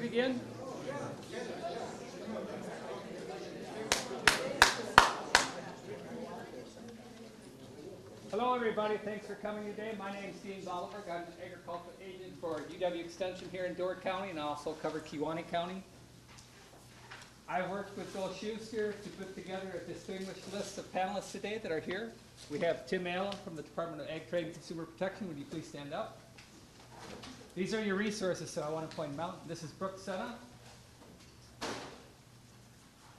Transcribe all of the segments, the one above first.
begin? Hello everybody, thanks for coming today. My name is Dean Bolivar. I'm an agricultural agent for UW Extension here in Door County, and I also cover Kewaunee County. I worked with Bill Schuster to put together a distinguished list of panelists today that are here. We have Tim Allen from the Department of Ag Trade and Consumer Protection. Would you please stand up? These are your resources, so I want to point them out. This is Brooke Senna.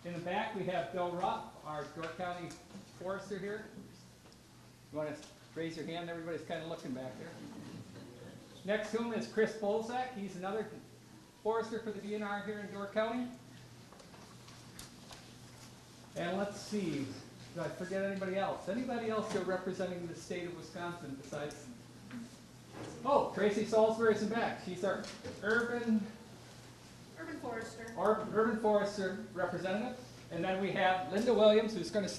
In the back, we have Bill Ruff, our Door County forester here. You want to raise your hand? Everybody's kind of looking back there. Next to him is Chris Bolzak. He's another forester for the DNR here in Door County. And let's see, did I forget anybody else? Anybody else here representing the state of Wisconsin besides? Oh, Tracy Salisbury's in back. She's our urban forester representative. And then we have Linda Williams, who's going to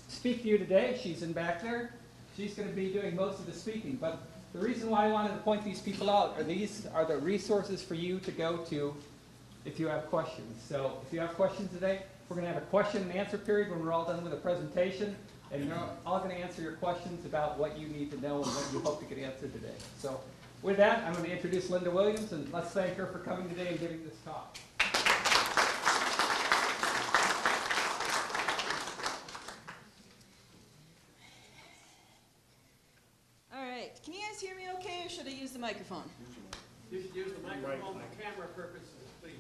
speak to you today. She's in back there. She's going to be doing most of the speaking. But the reason why I wanted to point these people out are these are the resources for you to go to if you have questions. So if you have questions today, we're going to have a question and answer period when we're all done with the presentation. And you're all going to answer your questions about what you need to know and what you hope to get answered today. So with that, I'm going to introduce Linda Williams, and let's thank her for coming today and giving this talk. All right. Can you guys hear me okay, or should I use the microphone? You should use the microphone for camera purposes, please.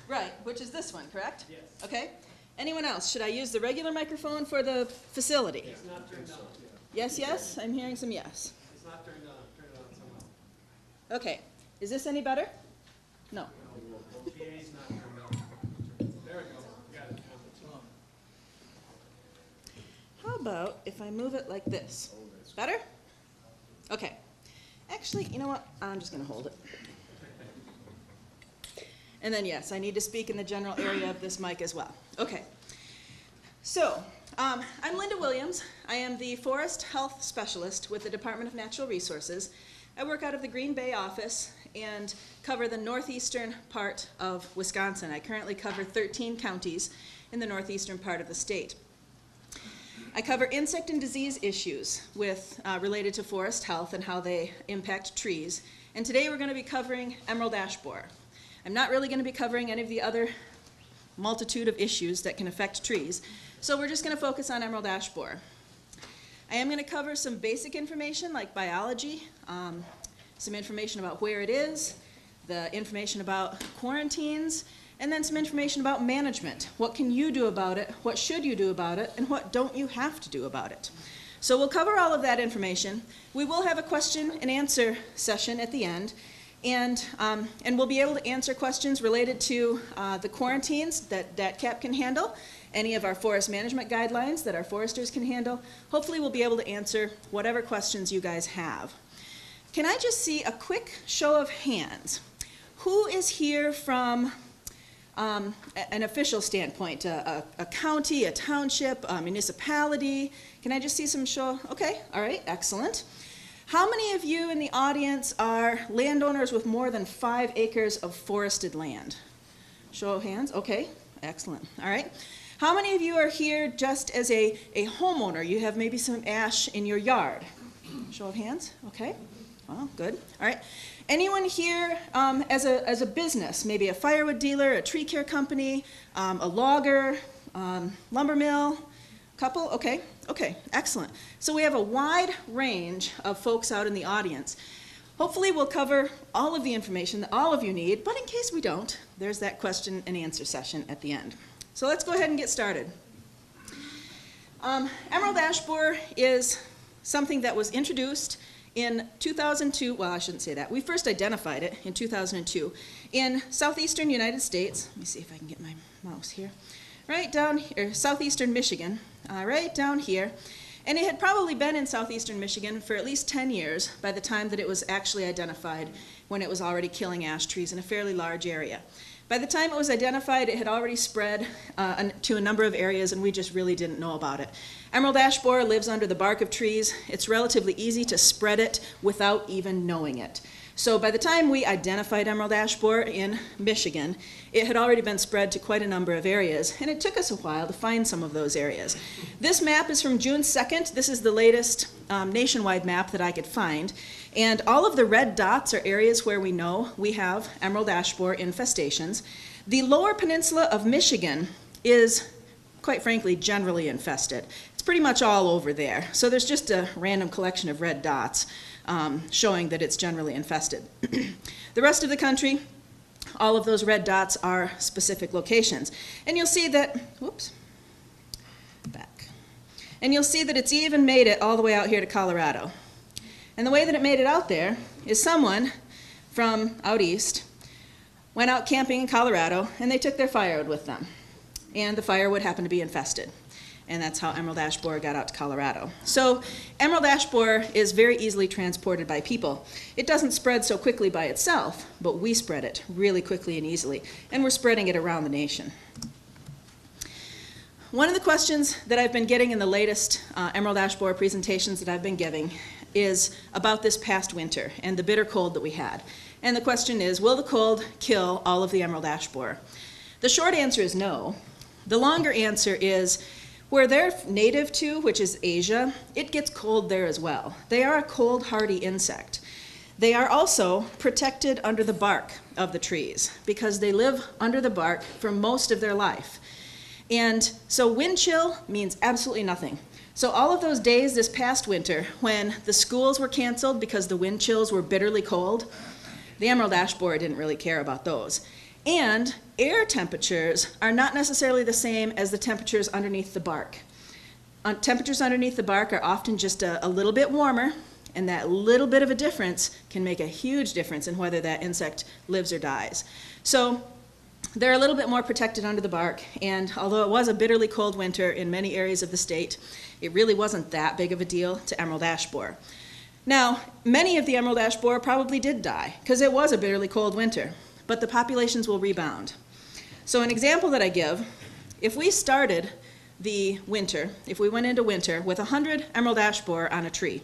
Right, which is this one, correct? Yes. Okay. Anyone else? Should I use the regular microphone for the facility? It's not turned on. Yes, yes? I'm hearing some yes. It's not turned on. Turn it on somehow. Okay. Is this any better? No. PA's not turned on. There we go. Got it. How about if I move it like this? Better? Okay. Actually, you know what? I'm just going to hold it. And then, yes, I need to speak in the general area of this mic as well. Okay. So, I'm Linda Williams. I am the Forest Health Specialist with the Department of Natural Resources. I work out of the Green Bay office and cover the northeastern part of Wisconsin. I currently cover 13 counties in the northeastern part of the state. I cover insect and disease issues related to forest health and how they impact trees. And today we're going to be covering emerald ash borer. I'm not really going to be covering any of the other multitude of issues that can affect trees, so we're just going to focus on emerald ash borer. I am going to cover some basic information like biology, some information about where it is, the information about quarantines, and then some information about management. What can you do about it, what should you do about it, and what don't you have to do about it. So we'll cover all of that information. We will have a question and answer session at the end. And we'll be able to answer questions related to the quarantines that DATCAP can handle, any of our forest management guidelines that our foresters can handle. Hopefully we'll be able to answer whatever questions you guys have. Can I just see a quick show of hands? Who is here from an official standpoint, a county, a township, a municipality? Can I just see some show? Okay, all right, excellent. How many of you in the audience are landowners with more than 5 acres of forested land? Show of hands. Okay, excellent. All right. How many of you are here just as a homeowner? You have maybe some ash in your yard. Show of hands. Okay. Well, good. All right. Anyone here as a business, maybe a firewood dealer, a tree care company, a logger, lumber mill? Couple? Okay. Okay, excellent. So we have a wide range of folks out in the audience. Hopefully we'll cover all of the information that all of you need, but in case we don't, there's that question and answer session at the end. So let's go ahead and get started. Emerald ash borer is something that was introduced in 2002. Well, I shouldn't say that. We first identified it in 2002 in southeastern United States. Let me see if I can get my mouse here. Right down here, southeastern Michigan, right down here. And it had probably been in southeastern Michigan for at least 10 years by the time that it was actually identified, when it was already killing ash trees in a fairly large area. By the time it was identified, it had already spread to a number of areas, and we just really didn't know about it. Emerald ash borer lives under the bark of trees. It's relatively easy to spread it without even knowing it. So by the time we identified emerald ash borer in Michigan, it had already been spread to quite a number of areas, and it took us a while to find some of those areas. This map is from June 2nd. This is the latest nationwide map that I could find. And all of the red dots are areas where we know we have emerald ash borer infestations. The lower peninsula of Michigan is, quite frankly, generally infested. It's pretty much all over there. So there's just a random collection of red dots showing that it's generally infested. The rest of the country, all of those red dots are specific locations. And you'll see that, whoops, back. And you'll see that it's even made it all the way out here to Colorado. And the way that it made it out there is someone from out east went out camping in Colorado, and they took their firewood with them. And the firewood happened to be infested. And that's how emerald ash borer got out to Colorado. So emerald ash borer is very easily transported by people. It doesn't spread so quickly by itself, but we spread it really quickly and easily, and we're spreading it around the nation. One of the questions that I've been getting in the latest emerald ash borer presentations that I've been giving is about this past winter and the bitter cold that we had. And the question is, will the cold kill all of the emerald ash borer? The short answer is no. The longer answer is, where they're native to, which is Asia, it gets cold there as well. They are a cold hardy insect. They are also protected under the bark of the trees because they live under the bark for most of their life. And so wind chill means absolutely nothing. So all of those days this past winter when the schools were canceled because the wind chills were bitterly cold, the emerald ash borer didn't really care about those. And air temperatures are not necessarily the same as the temperatures underneath the bark. Temperatures underneath the bark are often just a little bit warmer, and that little bit of a difference can make a huge difference in whether that insect lives or dies. So they're a little bit more protected under the bark, and although it was a bitterly cold winter in many areas of the state, it really wasn't that big of a deal to emerald ash borer. Now, many of the emerald ash borer probably did die, because it was a bitterly cold winter, but the populations will rebound. So an example that I give, if we started the winter, if we went into winter with 100 emerald ash borer on a tree,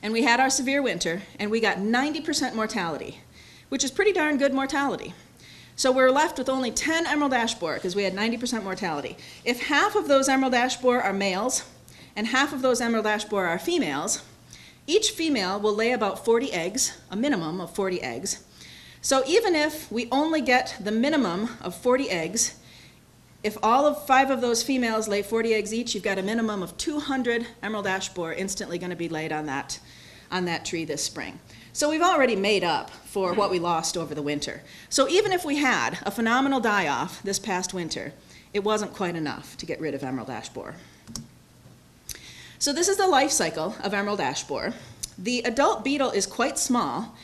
and we had our severe winter, and we got 90% mortality, which is pretty darn good mortality. So we're left with only 10 emerald ash borer because we had 90% mortality. If half of those emerald ash borer are males, and half of those emerald ash borer are females, each female will lay about 40 eggs, a minimum of 40 eggs. So even if we only get the minimum of 40 eggs, if all of 5 of those females lay 40 eggs each, you've got a minimum of 200 emerald ash borer instantly going to be laid on that tree this spring. So we've already made up for what we lost over the winter. So even if we had a phenomenal die-off this past winter, it wasn't quite enough to get rid of emerald ash borer. So this is the life cycle of emerald ash borer. The adult beetle is quite small.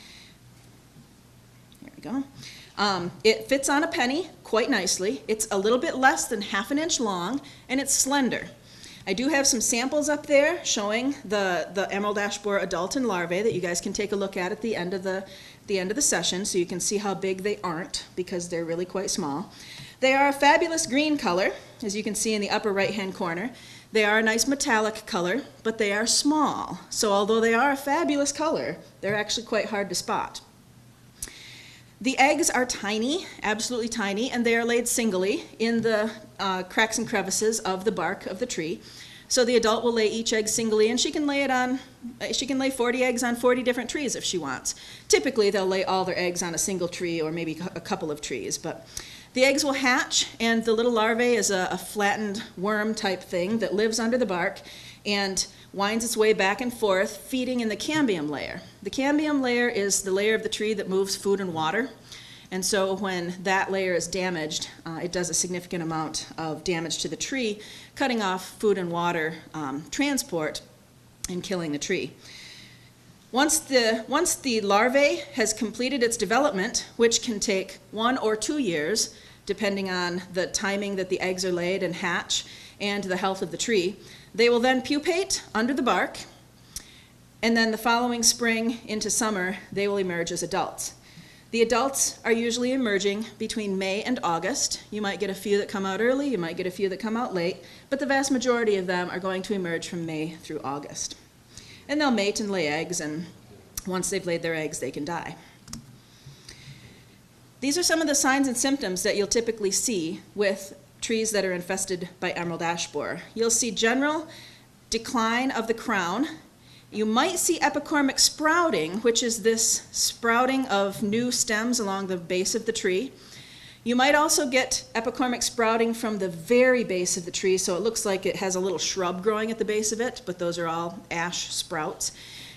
Go. It fits on a penny quite nicely. It's a little bit less than half an inch long, and it's slender. I do have some samples up there showing the emerald ash borer adult and larvae that you guys can take a look at the end of the session, so you can see how big they aren't because they're really quite small. They are a fabulous green color, as you can see in the upper right-hand corner. They are a nice metallic color, but they are small. So although they are a fabulous color, they're actually quite hard to spot. The eggs are tiny, absolutely tiny, and they are laid singly in the cracks and crevices of the bark of the tree. So the adult will lay each egg singly, and she can lay 40 eggs on 40 different trees if she wants. Typically, they'll lay all their eggs on a single tree or maybe a couple of trees, but the eggs will hatch, and the little larvae is a flattened worm type thing that lives under the bark and winds its way back and forth, feeding in the cambium layer. The cambium layer is the layer of the tree that moves food and water, and so when that layer is damaged, it does a significant amount of damage to the tree, cutting off food and water transport and killing the tree. Once the larvae has completed its development, which can take 1 or 2 years, depending on the timing that the eggs are laid and hatch and the health of the tree, they will then pupate under the bark, and then the following spring into summer, they will emerge as adults. The adults are usually emerging between May and August. You might get a few that come out early, you might get a few that come out late, but the vast majority of them are going to emerge from May through August. And they'll mate and lay eggs, and Once they've laid their eggs, they can die. These are some of the signs and symptoms that you'll typically see with trees that are infested by emerald ash borer. You'll see general decline of the crown. You might see epicormic sprouting, which is this sprouting of new stems along the base of the tree. You might also get epicormic sprouting from the very base of the tree, so it looks like it has a little shrub growing at the base of it, but those are all ash sprouts.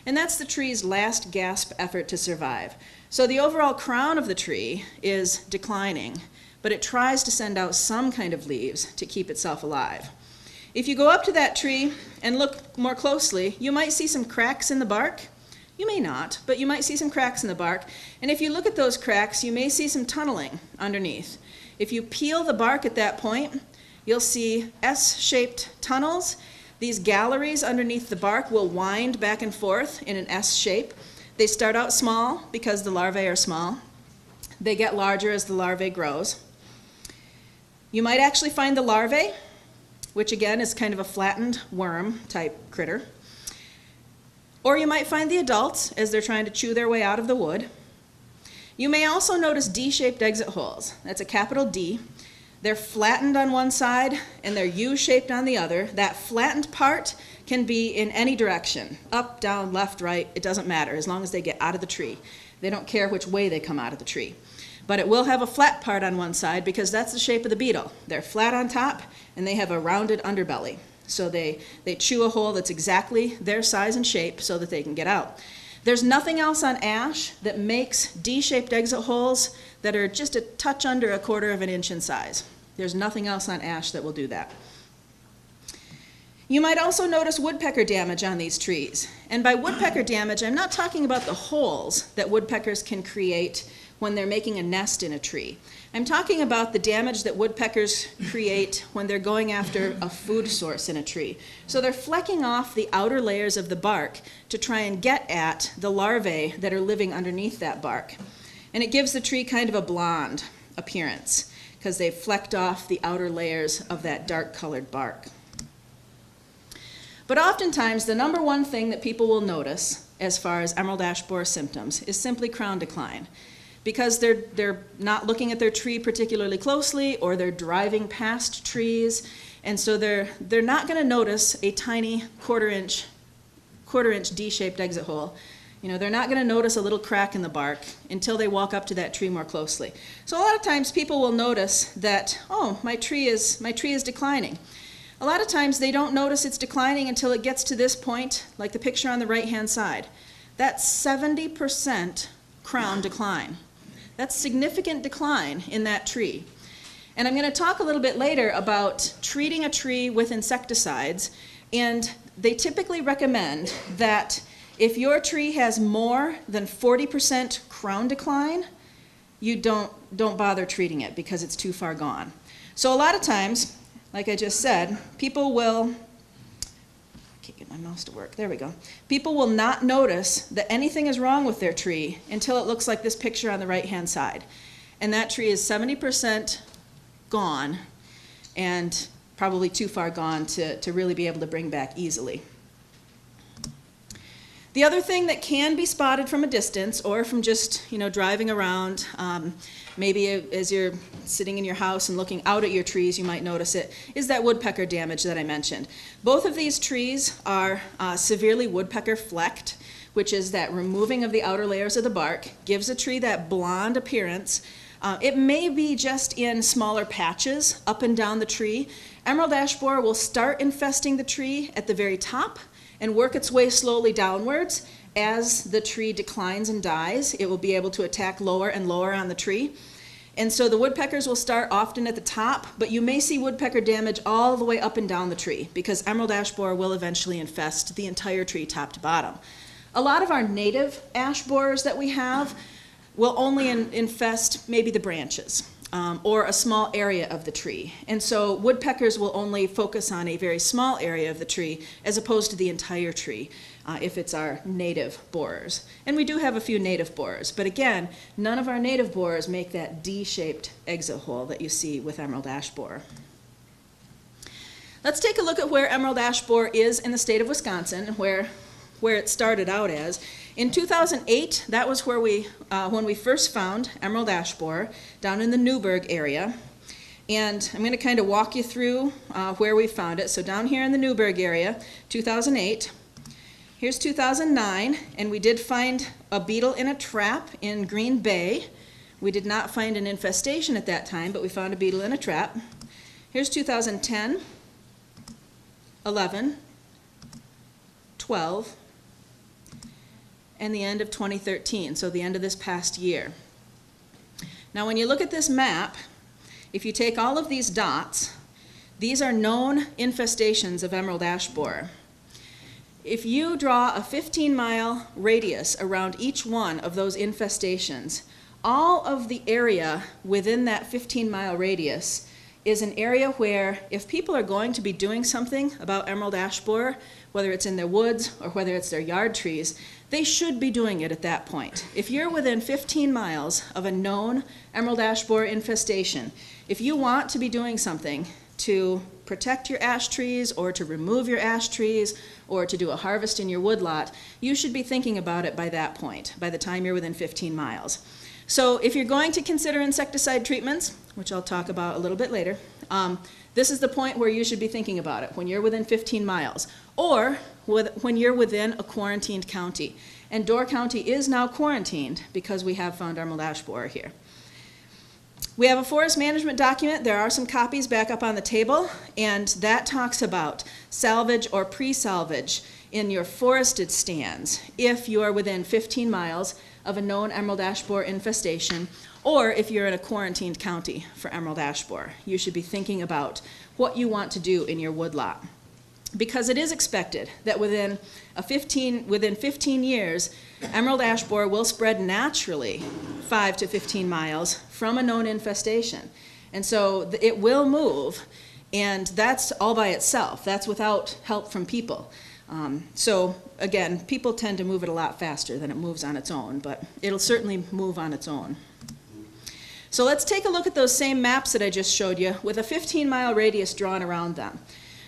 And that's the tree's last gasp effort to survive. So the overall crown of the tree is declining, but it tries to send out some kind of leaves to keep itself alive. If you go up to that tree and look more closely, you might see some cracks in the bark. You may not, but you might see some cracks in the bark. And if you look at those cracks, you may see some tunneling underneath. If you peel the bark at that point, you'll see S-shaped tunnels. These galleries underneath the bark will wind back and forth in an S shape. They start out small because the larvae are small. They get larger as the larvae grows. You might actually find the larvae, which again is kind of a flattened worm type critter. Or you might find the adults as they're trying to chew their way out of the wood. You may also notice D-shaped exit holes. That's a capital D. They're flattened on one side and they're U-shaped on the other. That flattened part can be in any direction, up, down, left, right, it doesn't matter as long as they get out of the tree. They don't care which way they come out of the tree. But it will have a flat part on one side because that's the shape of the beetle. They're flat on top and they have a rounded underbelly. So they chew a hole that's exactly their size and shape so that they can get out. There's nothing else on ash that makes D-shaped exit holes that are just a touch under 1/4 of an inch in size. There's nothing else on ash that will do that. You might also notice woodpecker damage on these trees. And by woodpecker damage, I'm not talking about the holes that woodpeckers can create when they're making a nest in a tree. I'm talking about the damage that woodpeckers create when they're going after a food source in a tree. So they're flecking off the outer layers of the bark to try and get at the larvae that are living underneath that bark. And it gives the tree kind of a blonde appearance because they've flecked off the outer layers of that dark colored bark. But oftentimes, the number one thing that people will notice as far as emerald ash borer symptoms is simply crown decline. Because they're not looking at their tree particularly closely, or they're driving past trees, and so they're not going to notice a tiny quarter inch D-shaped exit hole. You know, they're not going to notice a little crack in the bark until they walk up to that tree more closely. So a lot of times people will notice that, oh, my tree is declining. A lot of times they don't notice it's declining until it gets to this point, like the picture on the right-hand side. That's 70% crown decline. That's significant decline in that tree. And I'm going to talk a little bit later about treating a tree with insecticides, and they typically recommend that if your tree has more than 40% crown decline, you don't bother treating it because it's too far gone. So a lot of times, like I just said, people will, I can't get my mouse to work, there we go. People will not notice that anything is wrong with their tree until it looks like this picture on the right-hand side. And that tree is 70% gone and probably too far gone to really be able to bring back easily. The other thing that can be spotted from a distance or from just, driving around, maybe as you're sitting in your house and looking out at your trees, you might notice it, is that woodpecker damage that I mentioned. Both of these trees are severely woodpecker flecked, which is that removing of the outer layers of the bark gives a tree that blonde appearance. It may be just in smaller patches up and down the tree. Emerald ash borer will start infesting the tree at the very top and work its way slowly downwards. As the tree declines and dies, it will be able to attack lower and lower on the tree. And so the woodpeckers will start often at the top, but you may see woodpecker damage all the way up and down the tree because emerald ash borer will eventually infest the entire tree top to bottom. A lot of our native ash borers that we have will only infest maybe the branches or a small area of the tree. And so woodpeckers will only focus on a very small area of the tree as opposed to the entire tree if it's our native borers. And we do have a few native borers, but again, none of our native borers make that D-shaped exit hole that you see with emerald ash borer. Let's take a look at where emerald ash borer is in the state of Wisconsin, where where it started out as. In 2008, that was where when we first found emerald ash borer down in the Newburgh area. And I'm going to kind of walk you through where we found it. So down here in the Newburgh area, 2008. Here's 2009, and we did find a beetle in a trap in Green Bay. We did not find an infestation at that time, but we found a beetle in a trap. Here's 2010, 11, 12, and the end of 2013, so the end of this past year. Now when you look at this map, if you take all of these dots, these are known infestations of emerald ash borer. If you draw a 15-mile radius around each one of those infestations, all of the area within that 15-mile radius is an area where if people are going to be doing something about emerald ash borer, whether it's in their woods or whether it's their yard trees, they should be doing it at that point. If you're within 15 miles of a known emerald ash borer infestation, if you want to be doing something to protect your ash trees or to remove your ash trees or to do a harvest in your woodlot, you should be thinking about it by that point, by the time you're within 15 miles. So if you're going to consider insecticide treatments, which I'll talk about a little bit later, this is the point where you should be thinking about it, when you're within 15 miles, or when you're within a quarantined county. And Door County is now quarantined because we have found emerald ash borer here. We have a forest management document. There are some copies back up on the table, and that talks about salvage or pre-salvage in your forested stands if you are within 15 miles of a known emerald ash borer infestation, or if you're in a quarantined county for emerald ash borer. You should be thinking about what you want to do in your woodlot. Because it is expected that within 15 years, emerald ash borer will spread naturally 5 to 15 miles from a known infestation. And so it will move, and that's all by itself. That's without help from people. So again, people tend to move it a lot faster than it moves on its own, but it'll certainly move on its own. So let's take a look at those same maps that I just showed you with a 15-mile radius drawn around them.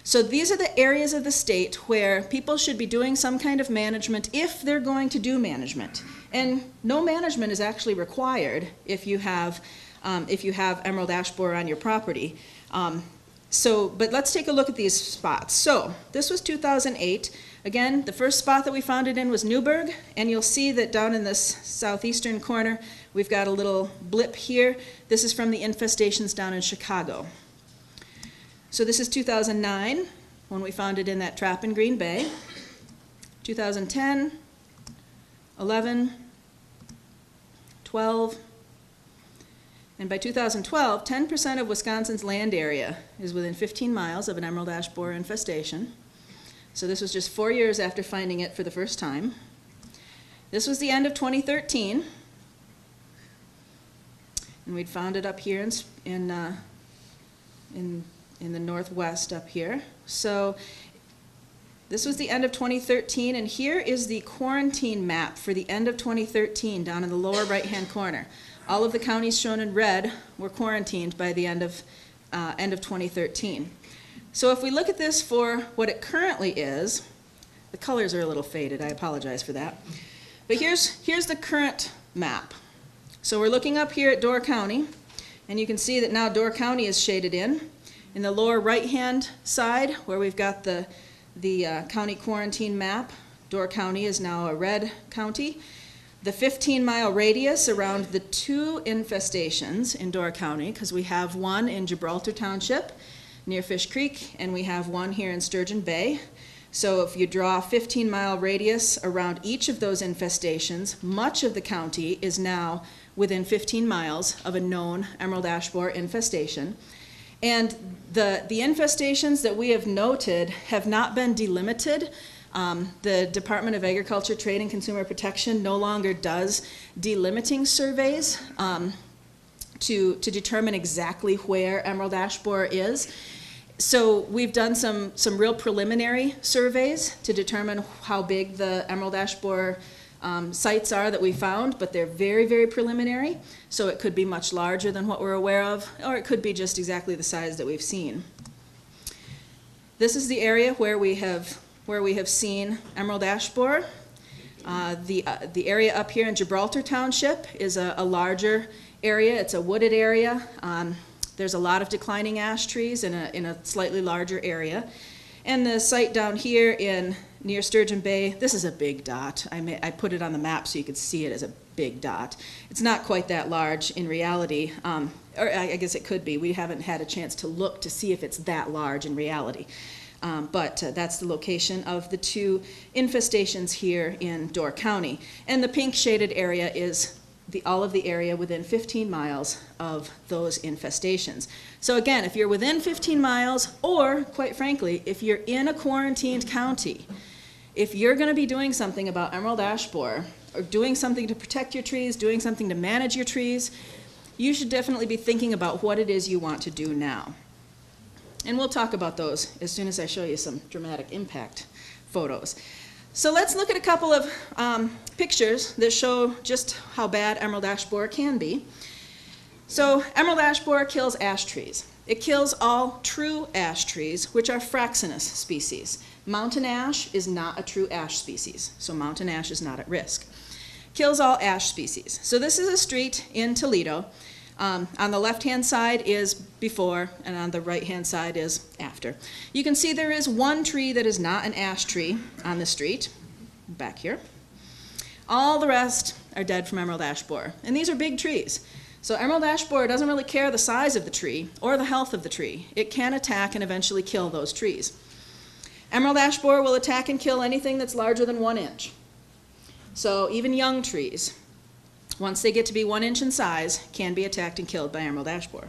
So these are the areas of the state where people should be doing some kind of management if they're going to do management. And no management is actually required if you have emerald ash borer on your property. But let's take a look at these spots. So this was 2008. Again, the first spot that we found it in was Newburgh, and you'll see that down in this southeastern corner, we've got a little blip here. This is from the infestations down in Chicago. So this is 2009, when we found it in that trap in Green Bay. 2010, 11, 12, and by 2012, 10% of Wisconsin's land area is within 15 miles of an emerald ash borer infestation. So this was just 4 years after finding it for the first time. This was the end of 2013, and we'd found it up here in the northwest up here. So this was the end of 2013, and here is the quarantine map for the end of 2013 down in the lower right-hand corner. All of the counties shown in red were quarantined by the end of 2013. So if we look at this for what it currently is, the colors are a little faded, I apologize for that. But here's the current map. So we're looking up here at Door County, and you can see that now Door County is shaded in. In the lower right-hand side, where we've got the county quarantine map, Door County is now a red county. The 15-mile radius around the two infestations in Door County, because we have one in Gibraltar Township near Fish Creek, and we have one here in Sturgeon Bay. So if you draw a 15-mile radius around each of those infestations, much of the county is now within 15 miles of a known emerald ash borer infestation. And the infestations that we have noted have not been delimited. The Department of Agriculture, Trade, and Consumer Protection no longer does delimiting surveys to determine exactly where emerald ash borer is. So we've done some real preliminary surveys to determine how big the emerald ash borer sites are that we found, but they're very, very preliminary. So it could be much larger than what we're aware of, or it could be just exactly the size that we've seen. This is the area where we have where we have seen emerald ash borer. The area up here in Gibraltar Township is a larger area. It's a wooded area. There's a lot of declining ash trees in a slightly larger area. And the site down here near Sturgeon Bay, this is a big dot. I put it on the map so you could see it as a big dot. It's not quite that large in reality, or I guess it could be. We haven't had a chance to look to see if it's that large in reality. But that's the location of the two infestations here in Door County. And the pink shaded area is all of the area within 15 miles of those infestations. So again, if you're within 15 miles, or quite frankly, if you're in a quarantined county, if you're going to be doing something about emerald ash borer, or doing something to protect your trees, doing something to manage your trees, you should definitely be thinking about what it is you want to do now. And we'll talk about those as soon as I show you some dramatic impact photos. So let's look at a couple of pictures that show just how bad emerald ash borer can be. So emerald ash borer kills ash trees. It kills all true ash trees, which are fraxinus species. Mountain ash is not a true ash species, so mountain ash is not at risk. Kills all ash species. So this is a street in Toledo. On the left-hand side is before, and on the right-hand side is after. You can see there is one tree that is not an ash tree on the street, back here. All the rest are dead from emerald ash borer, and these are big trees. So emerald ash borer doesn't really care the size of the tree or the health of the tree. It can attack and eventually kill those trees. Emerald ash borer will attack and kill anything that's larger than 1 inch. So even young trees, once they get to be 1 inch in size, can be attacked and killed by emerald ash borer.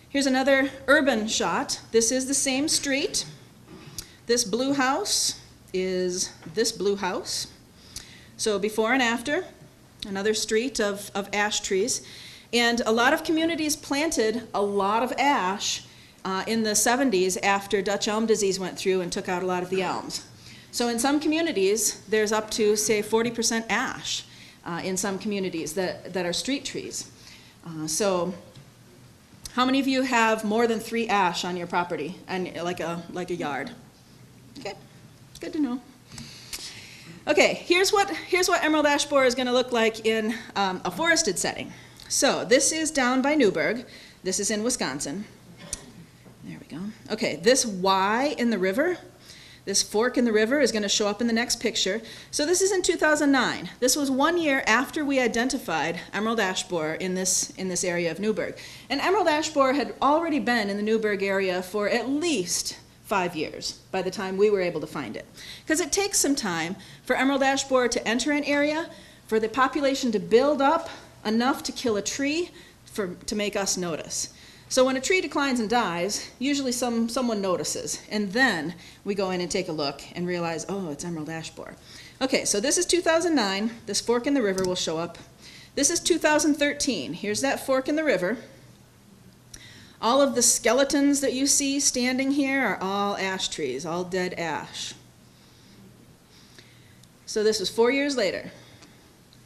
Here's another urban shot. This is the same street. This blue house is this blue house. So before and after, another street of ash trees. And a lot of communities planted a lot of ash in the 70s after Dutch elm disease went through and took out a lot of the elms. So in some communities, there's up to, say, 40% ash. In some communities that are street trees. So how many of you have more than 3 ash on your property and like a yard? Okay, good to know. Okay, here's what emerald ash borer is going to look like in a forested setting. So this is down by Newburgh. This is in Wisconsin. There we go. Okay, this Y in the river, this fork in the river is going to show up in the next picture. So this is in 2009. This was 1 year after we identified emerald ash borer in this area of Newburgh. And emerald ash borer had already been in the Newburgh area for at least 5 years by the time we were able to find it. Because it takes some time for emerald ash borer to enter an area, for the population to build up enough to kill a tree to make us notice. So when a tree declines and dies, usually someone notices, and then we go in and take a look and realize, oh, it's emerald ash borer. Okay, so this is 2009. This fork in the river will show up. This is 2013. Here's that fork in the river. All of the skeletons that you see standing here are all ash trees, all dead ash. So this was 4 years later.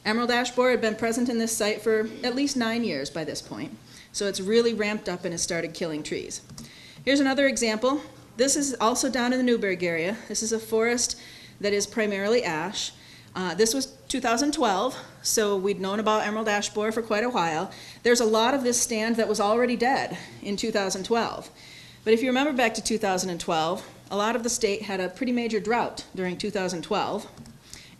Emerald ash borer had been present in this site for at least 9 years by this point. So it's really ramped up and has started killing trees. Here's another example. This is also down in the Newburgh area. This is a forest that is primarily ash. This was 2012, so we'd known about emerald ash borer for quite a while. There's a lot of this stand that was already dead in 2012. But if you remember back to 2012, a lot of the state had a pretty major drought during 2012.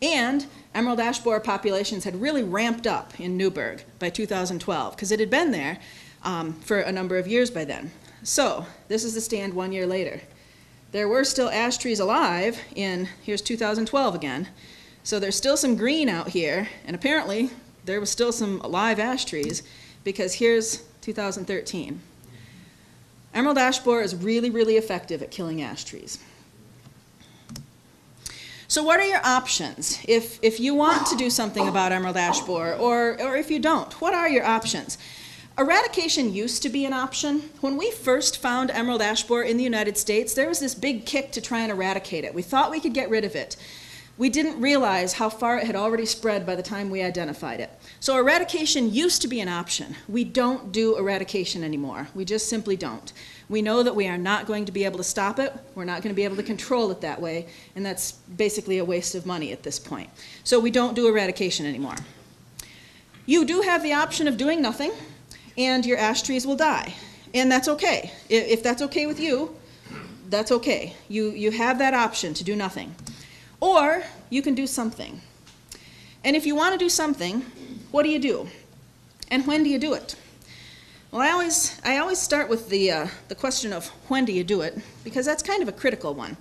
And emerald ash borer populations had really ramped up in Newburgh by 2012 because it had been there for a number of years by then. So this is the stand 1 year later. There were still ash trees alive here's 2012 again. So there's still some green out here, and apparently there was still some live ash trees because here's 2013. Emerald ash borer is really, really effective at killing ash trees. So what are your options if you want to do something about emerald ash borer, or if you don't? What are your options? Eradication used to be an option. When we first found emerald ash borer in the United States, there was this big kick to try and eradicate it. We thought we could get rid of it. We didn't realize how far it had already spread by the time we identified it. So eradication used to be an option. We don't do eradication anymore. We just simply don't. We know that we are not going to be able to stop it. We're not going to be able to control it that way, and that's basically a waste of money at this point. So we don't do eradication anymore. You do have the option of doing nothing, and your ash trees will die. And that's okay. If that's okay with you, that's okay. You have that option to do nothing. Or you can do something. And if you want to do something, what do you do? And when do you do it? Well, I always start with the question of when do you do it, because that's kind of a critical one.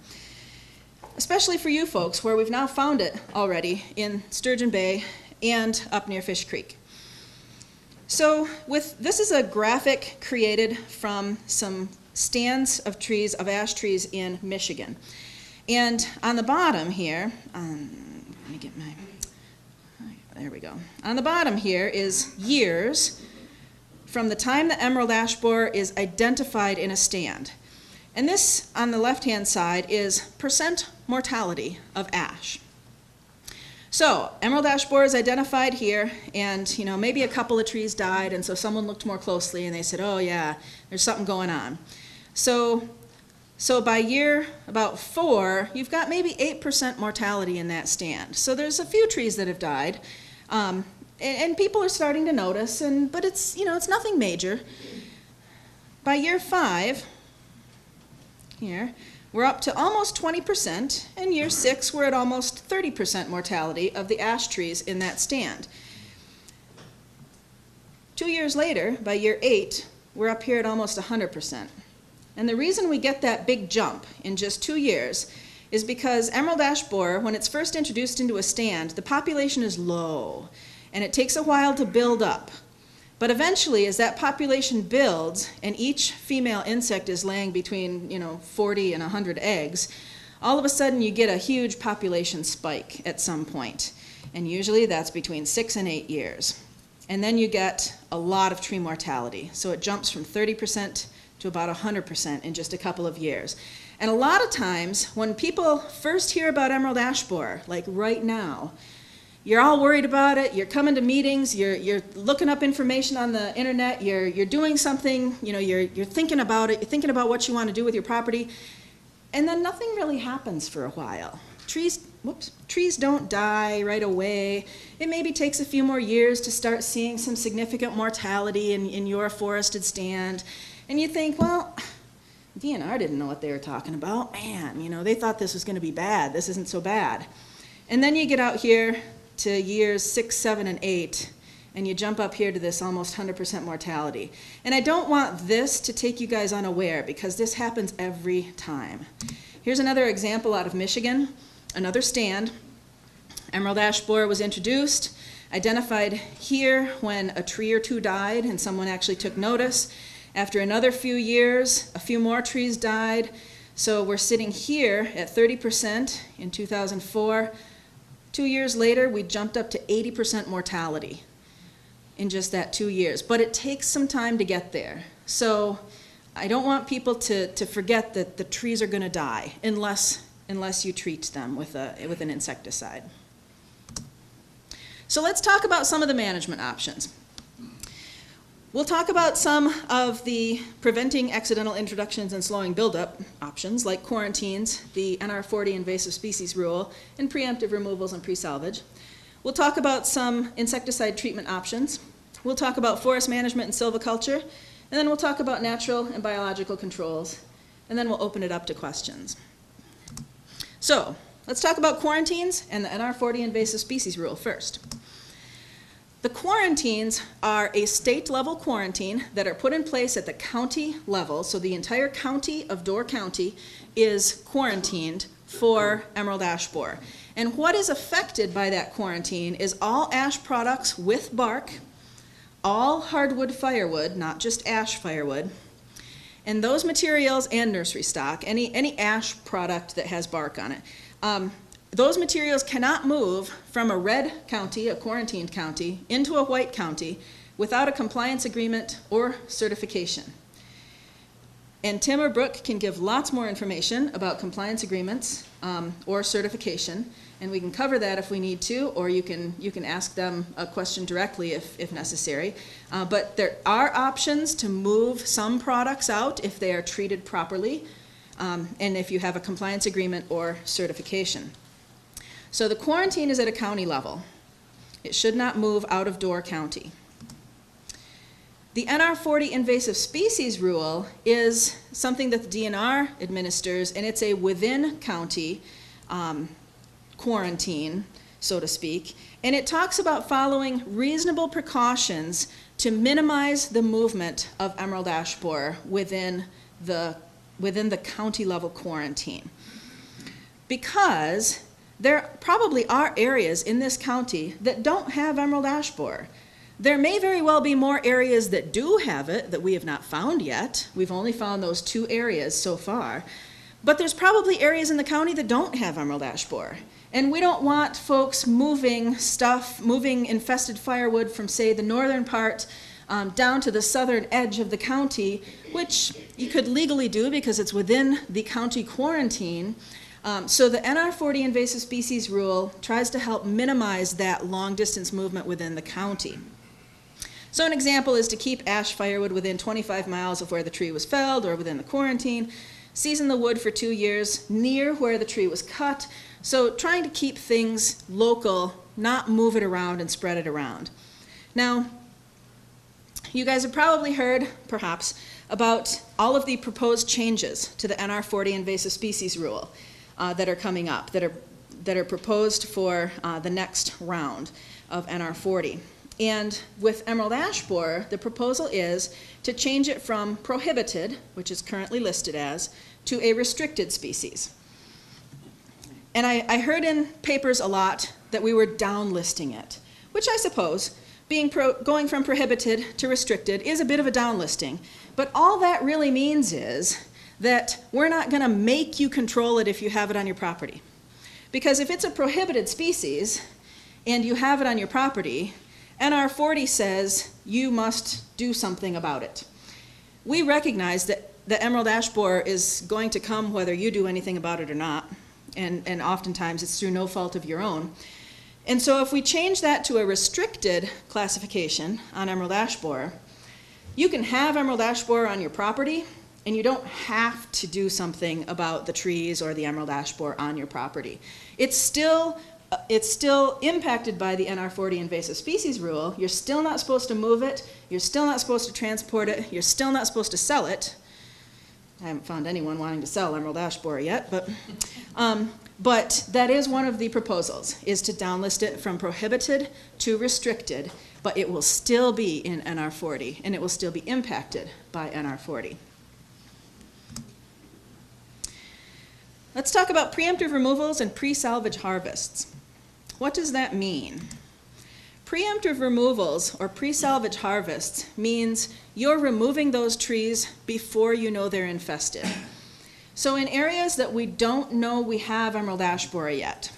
Especially for you folks, where we've now found it already in Sturgeon Bay and up near Fish Creek. So this is a graphic created from some stands of trees, of ash trees in Michigan. And on the bottom here, let me get there we go. On the bottom here is years from the time the emerald ash borer is identified in a stand. And this, on the left-hand side, is percent mortality of ash. So, emerald ash borer is identified here, and maybe a couple of trees died, and so someone looked more closely and they said, oh yeah, there's something going on. So by year about 4, you've got maybe 8% mortality in that stand. So there's a few trees that have died, and people are starting to notice, but it's nothing major. By year 5, here, we're up to almost 20%, and year 6, we're at almost 30% mortality of the ash trees in that stand. 2 years later, by year 8, we're up here at almost 100%. And the reason we get that big jump in just 2 years is because emerald ash borer, when it's first introduced into a stand, the population is low, and it takes a while to build up. But eventually, as that population builds, and each female insect is laying between 40 and 100 eggs, all of a sudden you get a huge population spike at some point. And usually that's between 6 and 8 years. And then you get a lot of tree mortality. So it jumps from 30% to about 100% in just a couple of years. And a lot of times, when people first hear about emerald ash borer, like right now, you're all worried about it, you're coming to meetings, you're looking up information on the internet, you're doing something, you're thinking about it, you're thinking about what you want to do with your property, and then nothing really happens for a while. Trees don't die right away. It maybe takes a few more years to start seeing some significant mortality in your forested stand. And you think, well, DNR didn't know what they were talking about. Man, they thought this was going to be bad. This isn't so bad. And then you get out here to years 6, 7, and 8, and you jump up here to this almost 100% mortality. And I don't want this to take you guys unaware, because this happens every time. Here's another example out of Michigan, another stand. Emerald ash borer was introduced, identified here when a tree or two died and someone actually took notice. After another few years, a few more trees died. So we're sitting here at 30% in 2004. 2 years later, we jumped up to 80% mortality in just that 2 years. But it takes some time to get there. So I don't want people to forget that the trees are going to die unless you treat them with an insecticide. So let's talk about some of the management options. We'll talk about some of the preventing accidental introductions and slowing buildup options, like quarantines, the NR40 invasive species rule, and preemptive removals and pre-salvage. We'll talk about some insecticide treatment options. We'll talk about forest management and silviculture, and then we'll talk about natural and biological controls, and then we'll open it up to questions. So, let's talk about quarantines and the NR40 invasive species rule first. The quarantines are a state-level quarantine that are put in place at the county level, so the entire county of Door County is quarantined for emerald ash borer. And what is affected by that quarantine is all ash products with bark, all hardwood firewood, not just ash firewood, and those materials and nursery stock, any ash product that has bark on it. Those materials cannot move from a red county, a quarantined county, into a white county without a compliance agreement or certification. And Tim or Brooke can give lots more information about compliance agreements or certification. And we can cover that if we need to, or you can ask them a question directly if necessary. But there are options to move some products out if they are treated properly, and if you have a compliance agreement or certification. So the quarantine is at a county level. It should not move out of Door County. The NR40 invasive species rule is something that the DNR administers, and it's a within county quarantine, so to speak, and it talks about following reasonable precautions to minimize the movement of emerald ash borer within the county level quarantine. Because there probably are areas in this county that don't have emerald ash borer. There may very well be more areas that do have it that we have not found yet. We've only found those 2 areas so far. But there's probably areas in the county that don't have emerald ash borer. And we don't want folks moving infested firewood from, say, the northern part down to the southern edge of the county, which you could legally do because it's within the county quarantine. So the NR40 invasive species rule tries to help minimize that long distance movement within the county. So an example is to keep ash firewood within 25 miles of where the tree was felled or within the quarantine, season the wood for 2 years near where the tree was cut. So trying to keep things local, not move it around and spread it around. Now, you guys have probably heard, perhaps, about all of the proposed changes to the NR40 invasive species rule that are coming up, that are proposed for the next round of NR40. And with emerald ash borer, the proposal is to change it from prohibited, which is currently listed as, to a restricted species. And I heard in papers a lot that we were downlisting it, which I suppose, going from prohibited to restricted is a bit of a downlisting. But all that really means is that we're not going to make you control it if you have it on your property. Because if it's a prohibited species and you have it on your property, NR40 says you must do something about it. We recognize that the emerald ash borer is going to come whether you do anything about it or not, and oftentimes it's through no fault of your own. And so if we change that to a restricted classification on emerald ash borer, you can have emerald ash borer on your property, and you don't have to do something about the trees or the emerald ash borer on your property. It's still impacted by the NR40 invasive species rule. You're still not supposed to move it. You're still not supposed to transport it. You're still not supposed to sell it. I haven't found anyone wanting to sell emerald ash borer yet, but that is one of the proposals, is to downlist it from prohibited to restricted, but it will still be in NR40, and it will still be impacted by NR40. Let's talk about preemptive removals and pre-salvage harvests. What does that mean? Preemptive removals or pre-salvage harvests means you're removing those trees before you know they're infested. So in areas that we don't know we have emerald ash borer yet,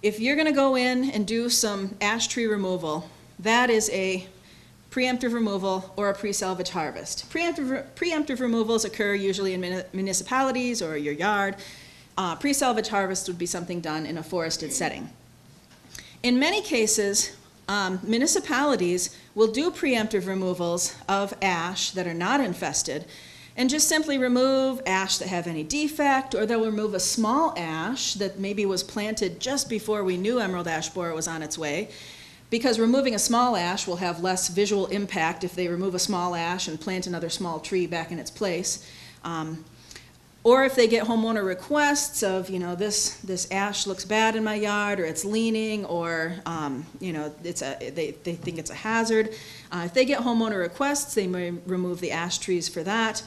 if you're going to go in and do some ash tree removal, that is a preemptive removal or a pre-salvage harvest. Preemptive removals occur usually in municipalities or your yard. Pre-salvage harvest would be something done in a forested setting. In many cases, municipalities will do preemptive removals of ash that are not infested and just simply remove ash that have any defect, or they'll remove a small ash that maybe was planted just before we knew emerald ash borer was on its way, because removing a small ash will have less visual impact if they remove a small ash and plant another small tree back in its place. Or if they get homeowner requests of, this ash looks bad in my yard, or it's leaning, or they think it's a hazard. If they get homeowner requests, they may remove the ash trees for that.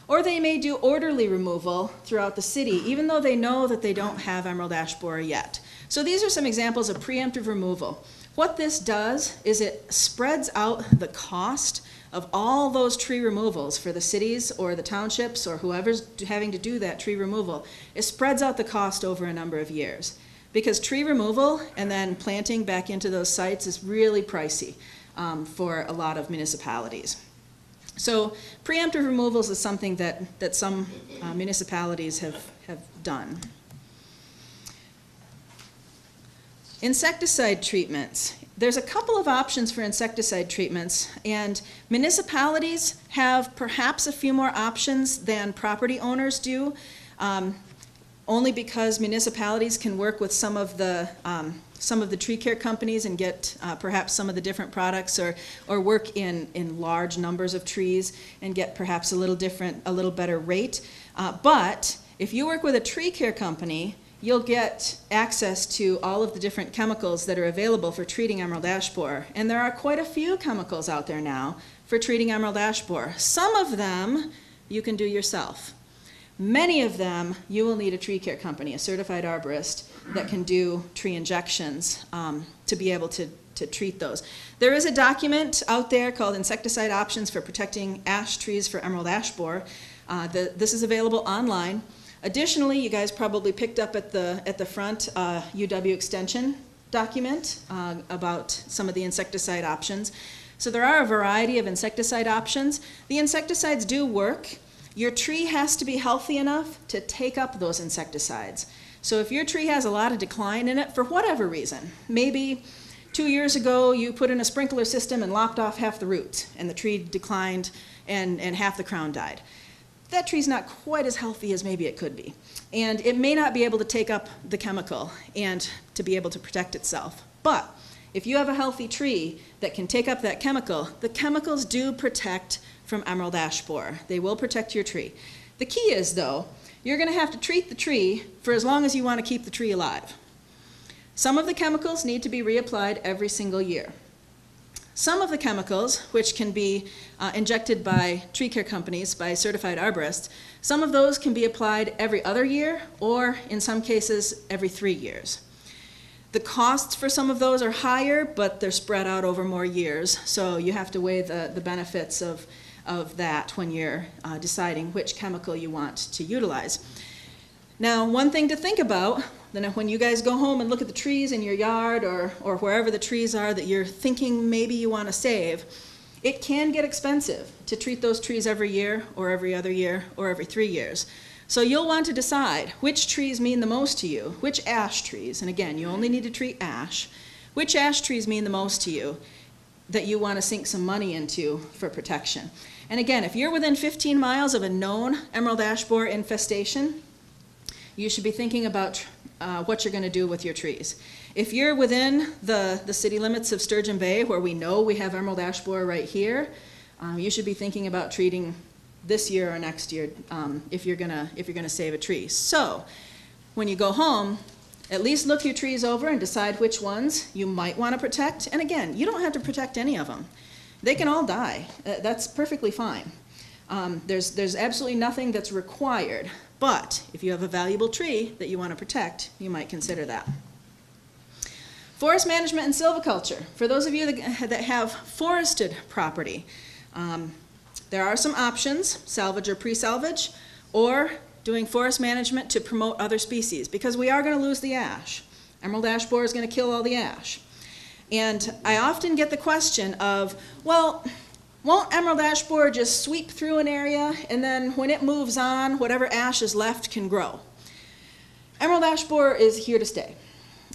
Or they may do orderly removal throughout the city, even though they know that they don't have emerald ash borer yet. So these are some examples of preemptive removal. What this does is it spreads out the cost of all those tree removals for the cities or the townships or whoever's having to do that tree removal. It spreads out the cost over a number of years, because tree removal and then planting back into those sites is really pricey for a lot of municipalities. So preemptive removals is something that some municipalities have done. Insecticide treatments. There's a couple of options for insecticide treatments, and municipalities have perhaps a few more options than property owners do, only because municipalities can work with some of the tree care companies and get perhaps some of the different products, or work in large numbers of trees and get perhaps a little better rate. But if you work with a tree care company, you'll get access to all of the different chemicals that are available for treating emerald ash borer. And there are quite a few chemicals out there now for treating emerald ash borer. Some of them you can do yourself. Many of them you will need a tree care company, a certified arborist, that can do tree injections to be able to treat those. There is a document out there called Insecticide Options for Protecting Ash Trees for Emerald Ash Borer. This is available online. Additionally, you guys probably picked up at the front UW Extension document about some of the insecticide options. So there are a variety of insecticide options. The insecticides do work. Your tree has to be healthy enough to take up those insecticides. So if your tree has a lot of decline in it for whatever reason, maybe 2 years ago you put in a sprinkler system and lopped off half the roots and the tree declined and half the crown died. That tree's not quite as healthy as maybe it could be. And it may not be able to take up the chemical and to be able to protect itself. But if you have a healthy tree that can take up that chemical, the chemicals do protect from emerald ash borer. They will protect your tree. The key is, though, you're going to have to treat the tree for as long as you want to keep the tree alive. Some of the chemicals need to be reapplied every single year. Some of the chemicals, which can be injected by tree care companies, by certified arborists, some of those can be applied every other year, or in some cases, every 3 years. The costs for some of those are higher, but they're spread out over more years, so you have to weigh the benefits of that when you're deciding which chemical you want to utilize. Now, one thing to think about, then when you guys go home and look at the trees in your yard or wherever the trees are that you're thinking maybe you want to save, it can get expensive to treat those trees every year or every other year or every 3 years. So you'll want to decide which trees mean the most to you, which ash trees, and again, you only need to treat ash, which ash trees mean the most to you that you want to sink some money into for protection. And again, if you're within 15 miles of a known emerald ash borer infestation, you should be thinking about what you're going to do with your trees. If you're within the city limits of Sturgeon Bay, where we know we have emerald ash borer right here, you should be thinking about treating this year or next year if you're gonna save a tree. So when you go home, at least look your trees over and decide which ones you might want to protect. And again, you don't have to protect any of them. They can all die. That's perfectly fine. There's absolutely nothing that's required. But if you have a valuable tree that you want to protect, you might consider that. Forest management and silviculture. For those of you that have forested property, there are some options, salvage or pre-salvage, or doing forest management to promote other species, because we are going to lose the ash. Emerald ash borer is going to kill all the ash. And I often get the question of, well, won't emerald ash borer just sweep through an area and then when it moves on, whatever ash is left can grow? Emerald ash borer is here to stay.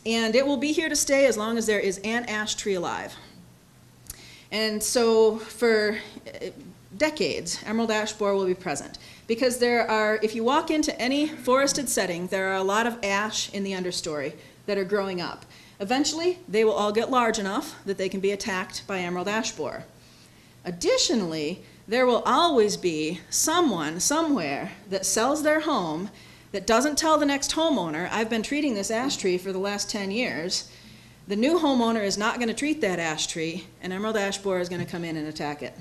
And it will be here to stay as long as there is an ash tree alive. And so for decades, emerald ash borer will be present. Because there are, if you walk into any forested setting, there are a lot of ash in the understory that are growing up. Eventually, they will all get large enough that they can be attacked by emerald ash borer. Additionally, there will always be someone somewhere that sells their home that doesn't tell the next homeowner, I've been treating this ash tree for the last 10 years. The new homeowner is not going to treat that ash tree, and emerald ash borer is going to come in and attack it.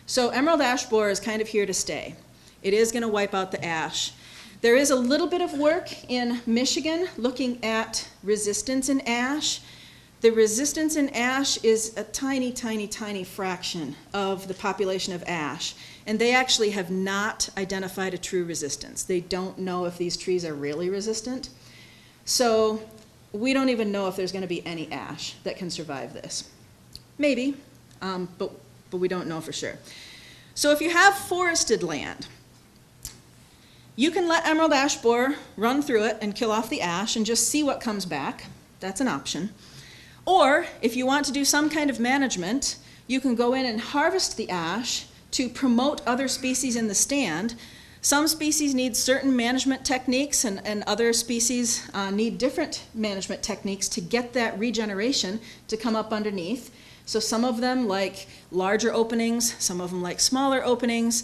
So emerald ash borer is kind of here to stay. It is going to wipe out the ash. There is a little bit of work in Michigan looking at resistance in ash. The resistance in ash is a tiny, tiny, tiny fraction of the population of ash. And they actually have not identified a true resistance. They don't know if these trees are really resistant. So we don't even know if there's going to be any ash that can survive this. Maybe, but we don't know for sure. So if you have forested land, you can let emerald ash borer run through it and kill off the ash and just see what comes back. That's an option. Or if you want to do some kind of management, you can go in and harvest the ash to promote other species in the stand. Some species need certain management techniques, and other species need different management techniques to get that regeneration to come up underneath. So some of them like larger openings, some of them like smaller openings.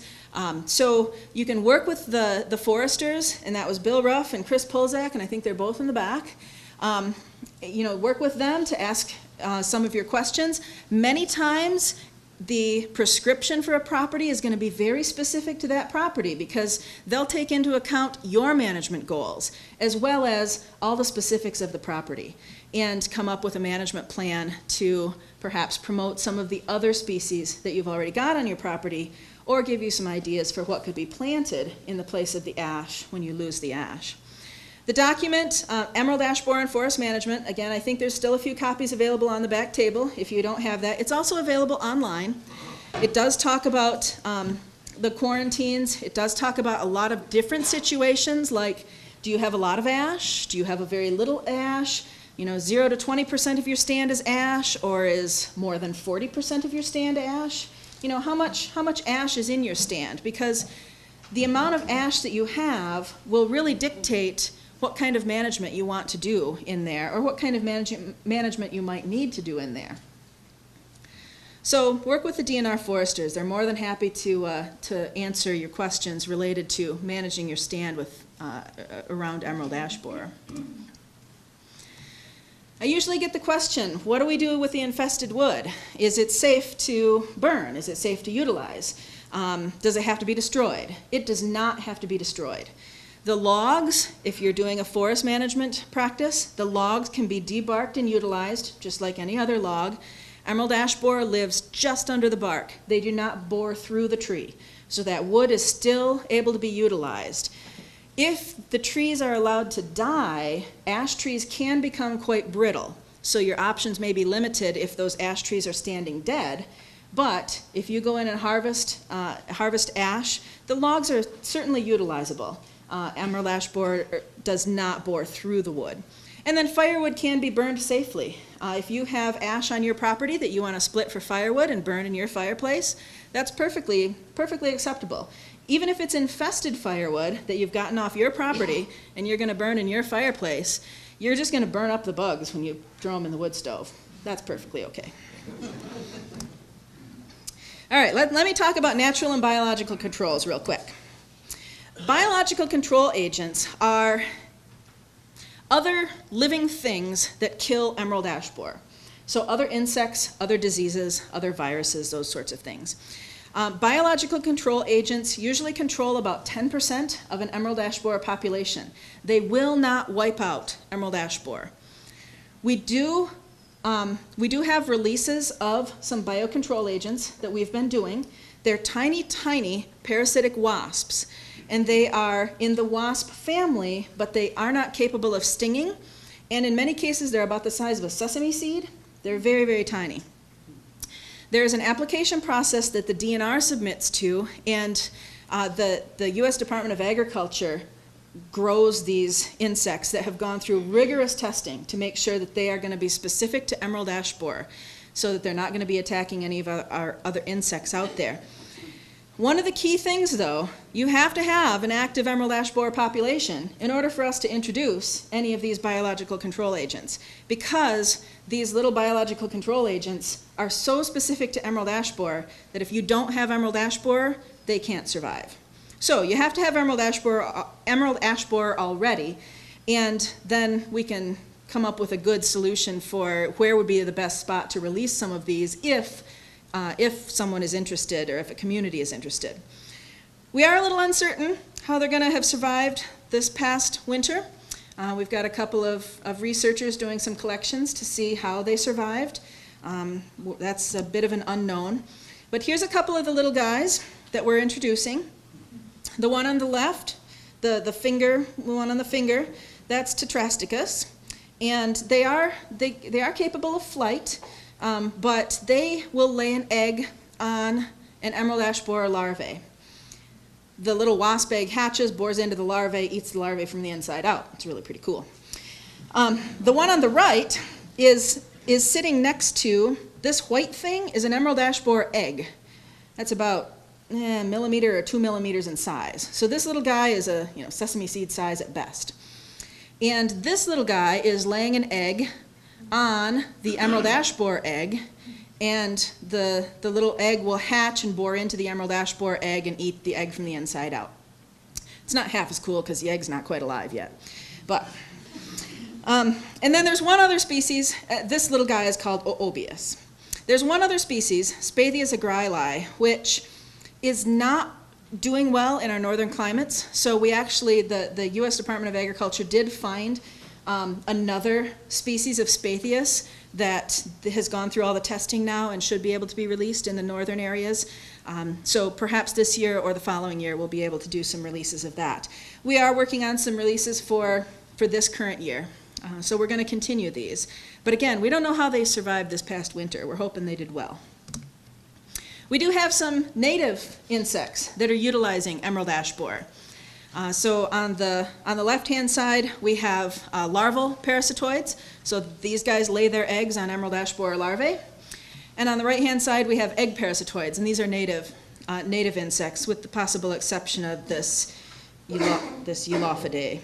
So you can work with the foresters, and that was Bill Ruff and Chris Polzak, and I think they're both in the back. Work with them to ask some of your questions. Many times the prescription for a property is going to be very specific to that property because they'll take into account your management goals as well as all the specifics of the property and come up with a management plan to perhaps promote some of the other species that you've already got on your property or give you some ideas for what could be planted in the place of the ash when you lose the ash. The document, Emerald Ash Borer and Forest Management, again, I think there's still a few copies available on the back table if you don't have that. It's also available online. It does talk about the quarantines. It does talk about a lot of different situations, like do you have a lot of ash? Do you have a very little ash? 0 to 20% of your stand is ash, or is more than 40% of your stand ash? How much ash is in your stand? Because the amount of ash that you have will really dictate what kind of management you want to do in there, or what kind of management you might need to do in there. So work with the DNR foresters. They're more than happy to answer your questions related to managing your stand with around emerald ash borer. I usually get the question, what do we do with the infested wood? Is it safe to burn? Is it safe to utilize? Does it have to be destroyed? It does not have to be destroyed. The logs, if you're doing a forest management practice, the logs can be debarked and utilized just like any other log. Emerald ash borer lives just under the bark. They do not bore through the tree, so that wood is still able to be utilized. If the trees are allowed to die, ash trees can become quite brittle, so your options may be limited if those ash trees are standing dead. But if you go in and harvest ash, the logs are certainly utilizable. Emerald ash borer does not bore through the wood. And then firewood can be burned safely. If you have ash on your property that you want to split for firewood and burn in your fireplace, that's perfectly acceptable. Even if it's infested firewood that you've gotten off your property and you're going to burn in your fireplace, you're just going to burn up the bugs when you throw them in the wood stove. That's perfectly okay. All right, let me talk about natural and biological controls real quick. Biological control agents are other living things that kill emerald ash borer. So other insects, other diseases, other viruses, those sorts of things. Biological control agents usually control about 10% of an emerald ash borer population. They will not wipe out emerald ash borer. We do have releases of some biocontrol agents that we've been doing. They're tiny, tiny parasitic wasps, and they are in the wasp family, but they are not capable of stinging, and in many cases they're about the size of a sesame seed. They're very, very tiny. There's an application process that the DNR submits to, and the U.S. Department of Agriculture grows these insects that have gone through rigorous testing to make sure that they are going to be specific to emerald ash borer, so that they're not going to be attacking any of our other insects out there. One of the key things, though, you have to have an active emerald ash borer population in order for us to introduce any of these biological control agents, because these little biological control agents are so specific to emerald ash borer that if you don't have emerald ash borer, they can't survive. So you have to have emerald ash borer already, and then we can come up with a good solution for where would be the best spot to release some of these if someone is interested or if a community is interested. We are a little uncertain how they're going to have survived this past winter. We've got a couple of researchers doing some collections to see how they survived. That's a bit of an unknown. But here's a couple of the little guys that we're introducing. The one on the left, the one on the finger, that's Tetrasticus. And they are capable of flight, but they will lay an egg on an emerald ash borer larvae. The little wasp egg hatches, bores into the larvae, eats the larvae from the inside out. It's really pretty cool. The one on the right is sitting next to this white thing is an emerald ash borer egg. That's about a millimeter or 2 millimeters in size. So this little guy is a sesame seed size at best. And this little guy is laying an egg on the emerald ash borer egg, and the little egg will hatch and bore into the emerald ash borer egg and eat the egg from the inside out. It's not half as cool because the egg's not quite alive yet. But, and then there's one other species. This little guy is called Oobius. There's one other species, Spathias agrilae, which is not doing well in our northern climates. So we actually, the U.S. Department of Agriculture did find another species of Spathias that has gone through all the testing now and should be able to be released in the northern areas. So perhaps this year or the following year we'll be able to do some releases of that. We are working on some releases for this current year. So we're going to continue these. But again, we don't know how they survived this past winter. We're hoping they did well. We do have some native insects that are utilizing emerald ash borer. So on the left-hand side, we have larval parasitoids. So these guys lay their eggs on emerald ash borer larvae. And on the right-hand side, we have egg parasitoids, and these are native insects, with the possible exception of this Eulophidae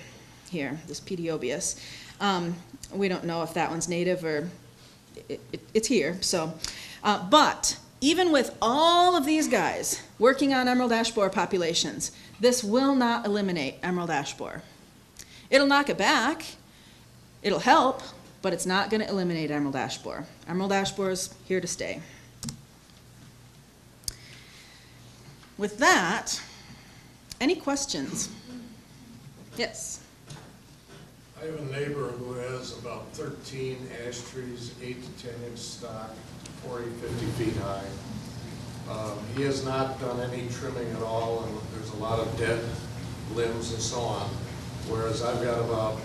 here, this Pediobius. We don't know if that one's native or it's here. So, but even with all of these guys working on emerald ash borer populations, this will not eliminate emerald ash borer. It'll knock it back, it'll help, but it's not going to eliminate emerald ash borer. Emerald ash borer is here to stay. With that, any questions? Yes. I have a neighbor who has about 13 ash trees, 8 to 10 inch stock, 40, 50 feet high. He has not done any trimming at all, and there's a lot of dead limbs and so on. Whereas I've got about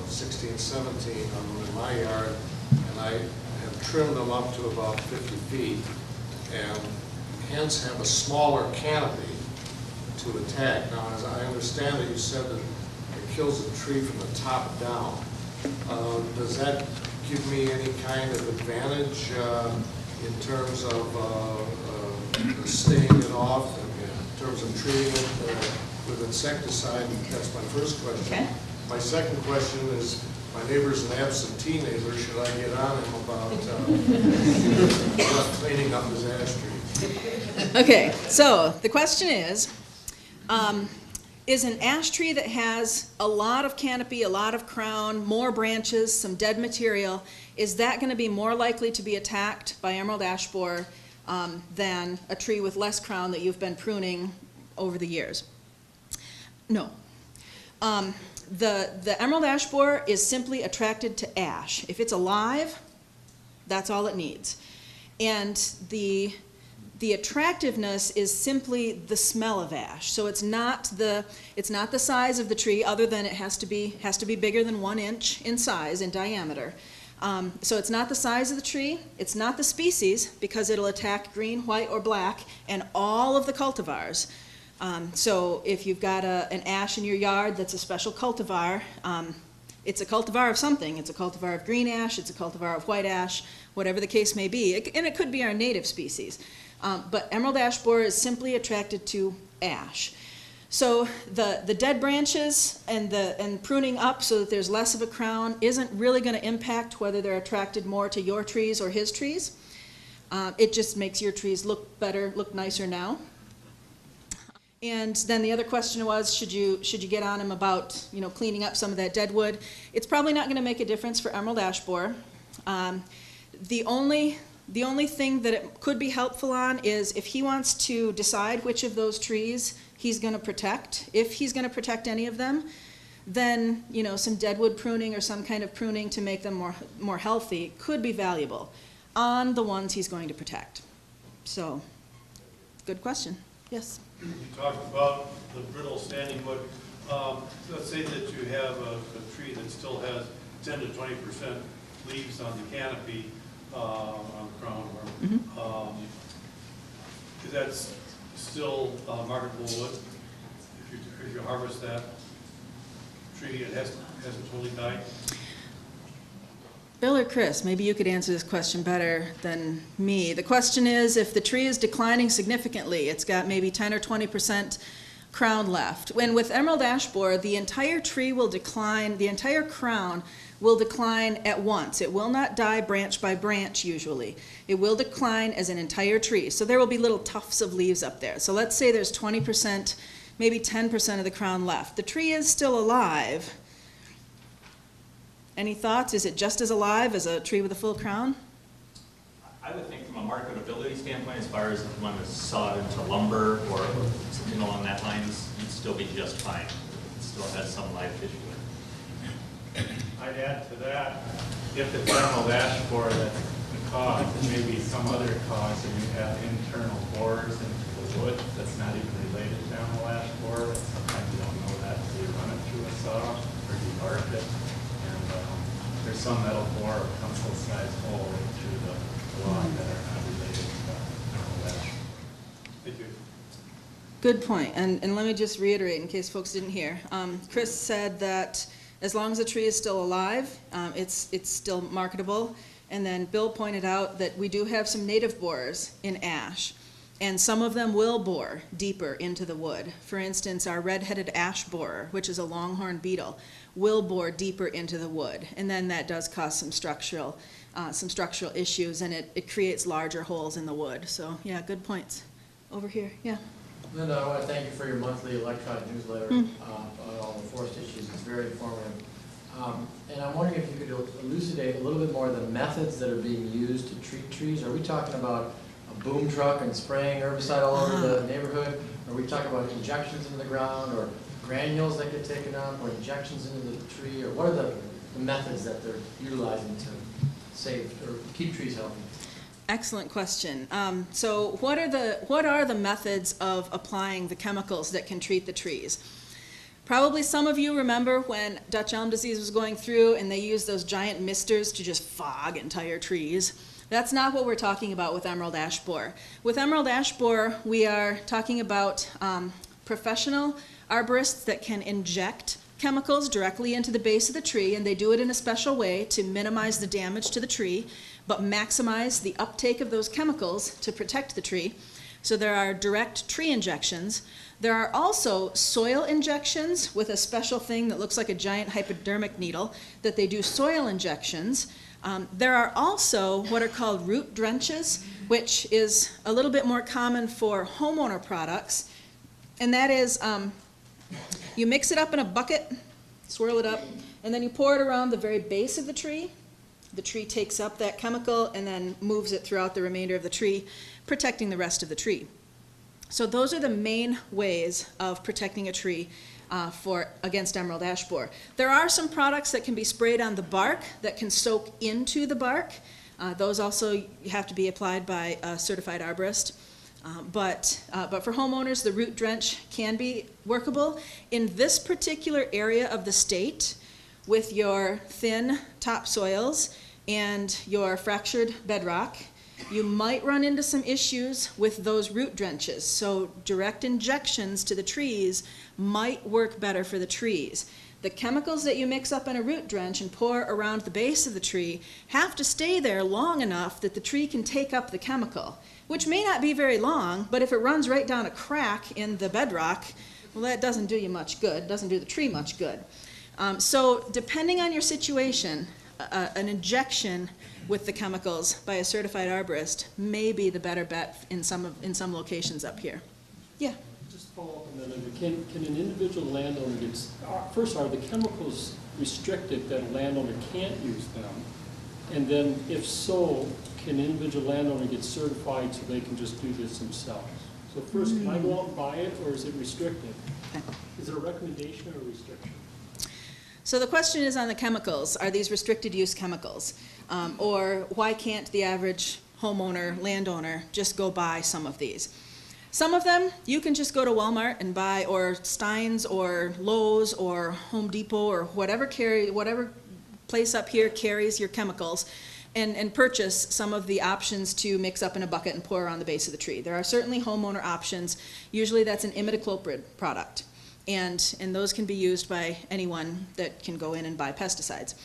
16, 17 of them in my yard, and I have trimmed them up to about 50 feet, and hence have a smaller canopy to attack. Now, as I understand it, you said that it kills the tree from the top down. Does that give me any kind of advantage in terms of staying it off, in terms of treating it with insecticide? That's my first question. Okay. My second question is, my neighbor's an absentee neighbor. Should I get on him about cleaning up his ash trees? Okay, so the question is an ash tree that has a lot of canopy, a lot of crown, more branches, some dead material, is that going to be more likely to be attacked by emerald ash borer than a tree with less crown that you've been pruning over the years? No. The emerald ash borer is simply attracted to ash. If it's alive, that's all it needs. And the attractiveness is simply the smell of ash. So it's not the size of the tree, other than it has to be bigger than 1 inch in size, in diameter. So it's not the size of the tree, it's not the species, because it'll attack green, white, or black, and all of the cultivars. So if you've got an ash in your yard that's a special cultivar, it's a cultivar of something. It's a cultivar of green ash, it's a cultivar of white ash, whatever the case may be. And it could be our native species. But emerald ash borer is simply attracted to ash. So the dead branches and pruning up so that there's less of a crown isn't really going to impact whether they're attracted more to your trees or his trees. It just makes your trees look better, look nicer now. And then the other question was, should you get on him about cleaning up some of that dead wood? It's probably not going to make a difference for emerald ash borer. The only thing that it could be helpful on is if he wants to decide which of those trees he's going to protect. If he's going to protect any of them, then some deadwood pruning or some kind of pruning to make them more healthy could be valuable on the ones he's going to protect. So, good question. Yes? You talked about the brittle standing wood. Let's say that you have a tree that still has 10 to 20% leaves on the canopy, on the crown. Is that still marketable wood? If you harvest that tree, it hasn't totally died? Bill or Chris, maybe you could answer this question better than me. The question is, if the tree is declining significantly, it's got maybe 10 or 20% crown left. When with emerald ash borer, the entire tree will decline, the entire crown will decline at once. It will not die branch by branch usually. It will decline as an entire tree. So there will be little tufts of leaves up there. So let's say there's 20%, maybe 10% of the crown left. The tree is still alive. Any thoughts? Is it just as alive as a tree with a full crown? I would think from a marketability standpoint, as far as if you want to saw it into lumber or something along that lines, you'd still be just fine. It still has some live tissue in it. I'd add to that, if it's emerald ash borer that's the cause, there may be some other cause, and you have internal borers into the wood that's not even related to emerald ash borer. Sometimes you don't know that until you run it through a saw or debark it. And there's some that'll bore a pencil-sized hole right through the log that are not related to emerald ash. Thank you. Good point. And let me just reiterate in case folks didn't hear. Chris said that as long as the tree is still alive, it's still marketable. And then Bill pointed out that we do have some native borers in ash, and some of them will bore deeper into the wood. For instance, our red-headed ash borer, which is a longhorn beetle, will bore deeper into the wood, and then that does cause some structural issues, and it creates larger holes in the wood. So yeah, good points. Over here, yeah. Linda, I want to thank you for your monthly electronic newsletter on all the forest issues. It's very informative. And I'm wondering if you could elucidate a little bit more the methods that are being used to treat trees. Are we talking about a boom truck and spraying herbicide all over the neighborhood? Are we talking about injections into the ground, or granules that get taken up, or injections into the tree? Or what are the methods that they're utilizing to save or keep trees healthy? Excellent question. So what are the methods of applying the chemicals that can treat the trees? Probably some of you remember when Dutch elm disease was going through and they used those giant misters to just fog entire trees. That's not what we're talking about with emerald ash borer. With emerald ash borer, we are talking about professional arborists that can inject chemicals directly into the base of the tree, and they do it in a special way to minimize the damage to the tree, but maximize the uptake of those chemicals to protect the tree. So there are direct tree injections. There are also soil injections with a special thing that looks like a giant hypodermic needle that they do soil injections. There are also what are called root drenches, which is a little bit more common for homeowner products. And that is, you mix it up in a bucket, swirl it up, and then you pour it around the very base of the tree. The tree takes up that chemical and then moves it throughout the remainder of the tree, protecting the rest of the tree. So those are the main ways of protecting a tree against emerald ash borer. There are some products that can be sprayed on the bark that can soak into the bark. Those also have to be applied by a certified arborist. But for homeowners, the root drench can be workable. In this particular area of the state, with your thin topsoils and your fractured bedrock, you might run into some issues with those root drenches. So direct injections to the trees might work better for the trees. The chemicals that you mix up in a root drench and pour around the base of the tree have to stay there long enough that the tree can take up the chemical, which may not be very long, but if it runs right down a crack in the bedrock, well, that doesn't do you much good, doesn't do the tree much good. So depending on your situation, an injection with the chemicals by a certified arborist may be the better bet in some locations up here. Yeah. Just follow up on that. Can an individual landowner get, first, are the chemicals restricted that a landowner can't use them? And then if so, can an individual landowner get certified so they can just do this themselves? So first, can I go out and buy it, or is it restricted? Okay. Is it a recommendation or a restriction? So the question is on the chemicals. Are these restricted use chemicals? Or why can't the average homeowner, landowner, just go buy some of these? Some of them you can just go to Walmart and buy, or Stein's or Lowe's or Home Depot or whatever place up here carries your chemicals, and purchase some of the options to mix up in a bucket and pour around the base of the tree. There are certainly homeowner options. Usually that's an imidacloprid product, and those can be used by anyone that can go in and buy pesticides.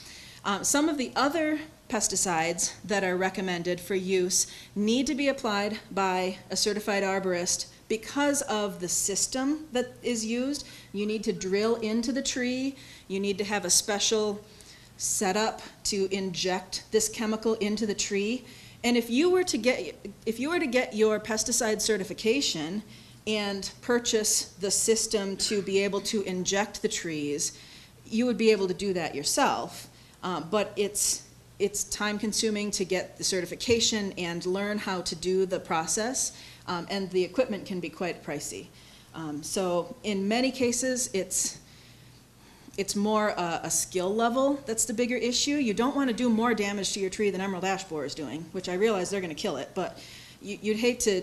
Some of the other pesticides that are recommended for use need to be applied by a certified arborist because of the system that is used. You need to drill into the tree. You need to have a special setup to inject this chemical into the tree. And if you were to get your pesticide certification and purchase the system to be able to inject the trees, you would be able to do that yourself. But it's time consuming to get the certification and learn how to do the process, and the equipment can be quite pricey. So in many cases, it's more a skill level that's the bigger issue. You don't want to do more damage to your tree than emerald ash borer is doing, which I realize they're going to kill it, but you'd hate to,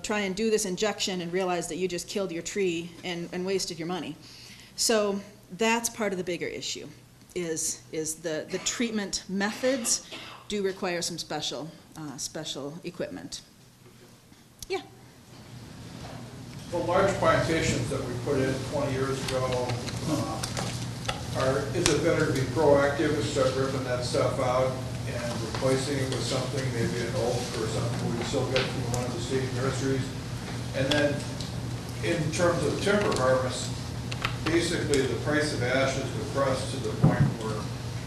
try and do this injection and realize that you just killed your tree and wasted your money. So that's part of the bigger issue, is the treatment methods do require some special equipment. Yeah. Well, large plantations that we put in 20 years ago, is it better to be proactive and start ripping that stuff out and replacing it with something, maybe an oak or something we still get from one of the state nurseries? And then in terms of timber harvest, basically the price of ash is depressed to the point where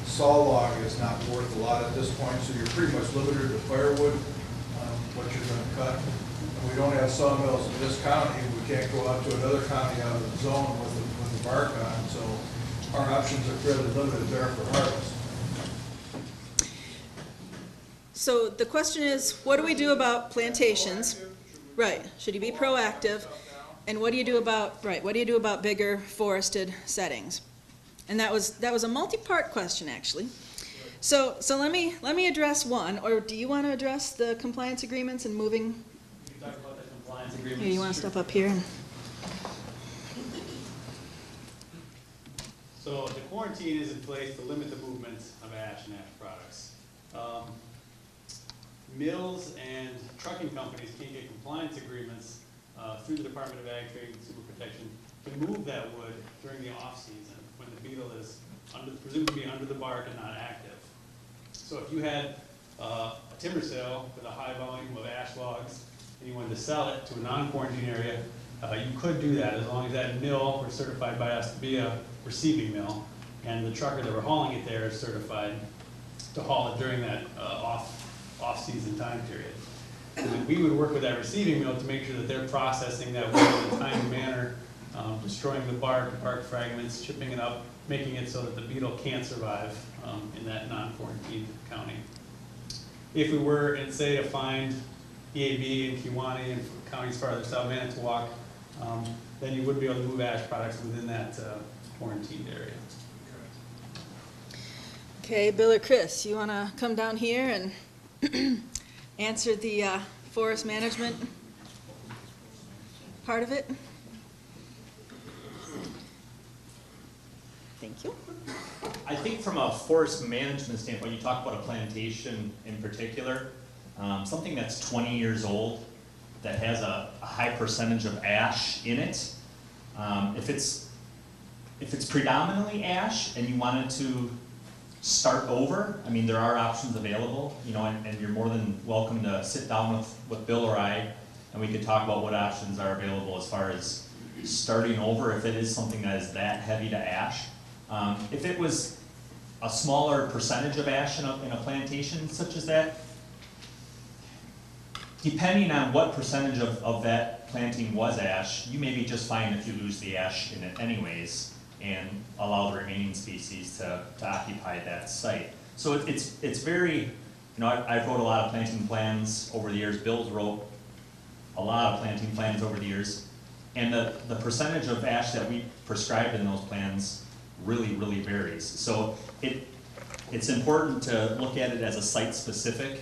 saw log is not worth a lot at this point, so you're pretty much limited to firewood on what you're going to cut. And we don't have sawmills in this county. We can't go out to another county out of the zone with the bark on, so our options are fairly limited there for harvest. So the question is, what do we do about plantations? Right, should you be proactive? And what do you do about bigger forested settings? And that was a multi-part question, actually. So let me address one, or do you want to address the compliance agreements and moving? You can talk about the compliance agreements. Here, you want to step up here? So the quarantine is in place to limit the movement of ash and ash products. Mills and trucking companies can get compliance agreements through the Department of Ag, Trade, and Consumer Protection to move that wood during the off-season when the beetle is presumed to be under the bark and not active. So if you had a timber sale with a high volume of ash logs and you wanted to sell it to a non-quarantine area, you could do that as long as that mill was certified by us to be a receiving mill, and the trucker that were hauling it there is certified to haul it during that off-season time period. And then we would work with that receiving mill to make sure that they're processing that wood in a timely manner, destroying the bark fragments, chipping it up, making it so that the beetle can't survive in that non-quarantined county. If we were, and say, to find EAB and Kewanee and counties farther south, Manitowoc, then you would be able to move ash products within that quarantined area. Okay, Bill or Chris, you want to come down here and answer the forest management part of it? Thank you. I think from a forest management standpoint, you talk about a plantation in particular, something that's 20 years old that has a high percentage of ash in it. If it's predominantly ash and you wanted to start over, I mean, there are options available, and you're more than welcome to sit down with Bill or I, and we could talk about what options are available as far as starting over if it is something that is that heavy to ash. If it was a smaller percentage of ash in a plantation such as that, depending on what percentage of that planting was ash, you may be just fine if you lose the ash in it anyways and allow the remaining species to occupy that site. So it's very, I've wrote a lot of planting plans over the years. Bill's wrote a lot of planting plans over the years. And the percentage of ash that we prescribed in those plans really, really varies. So it's important to look at it as a site-specific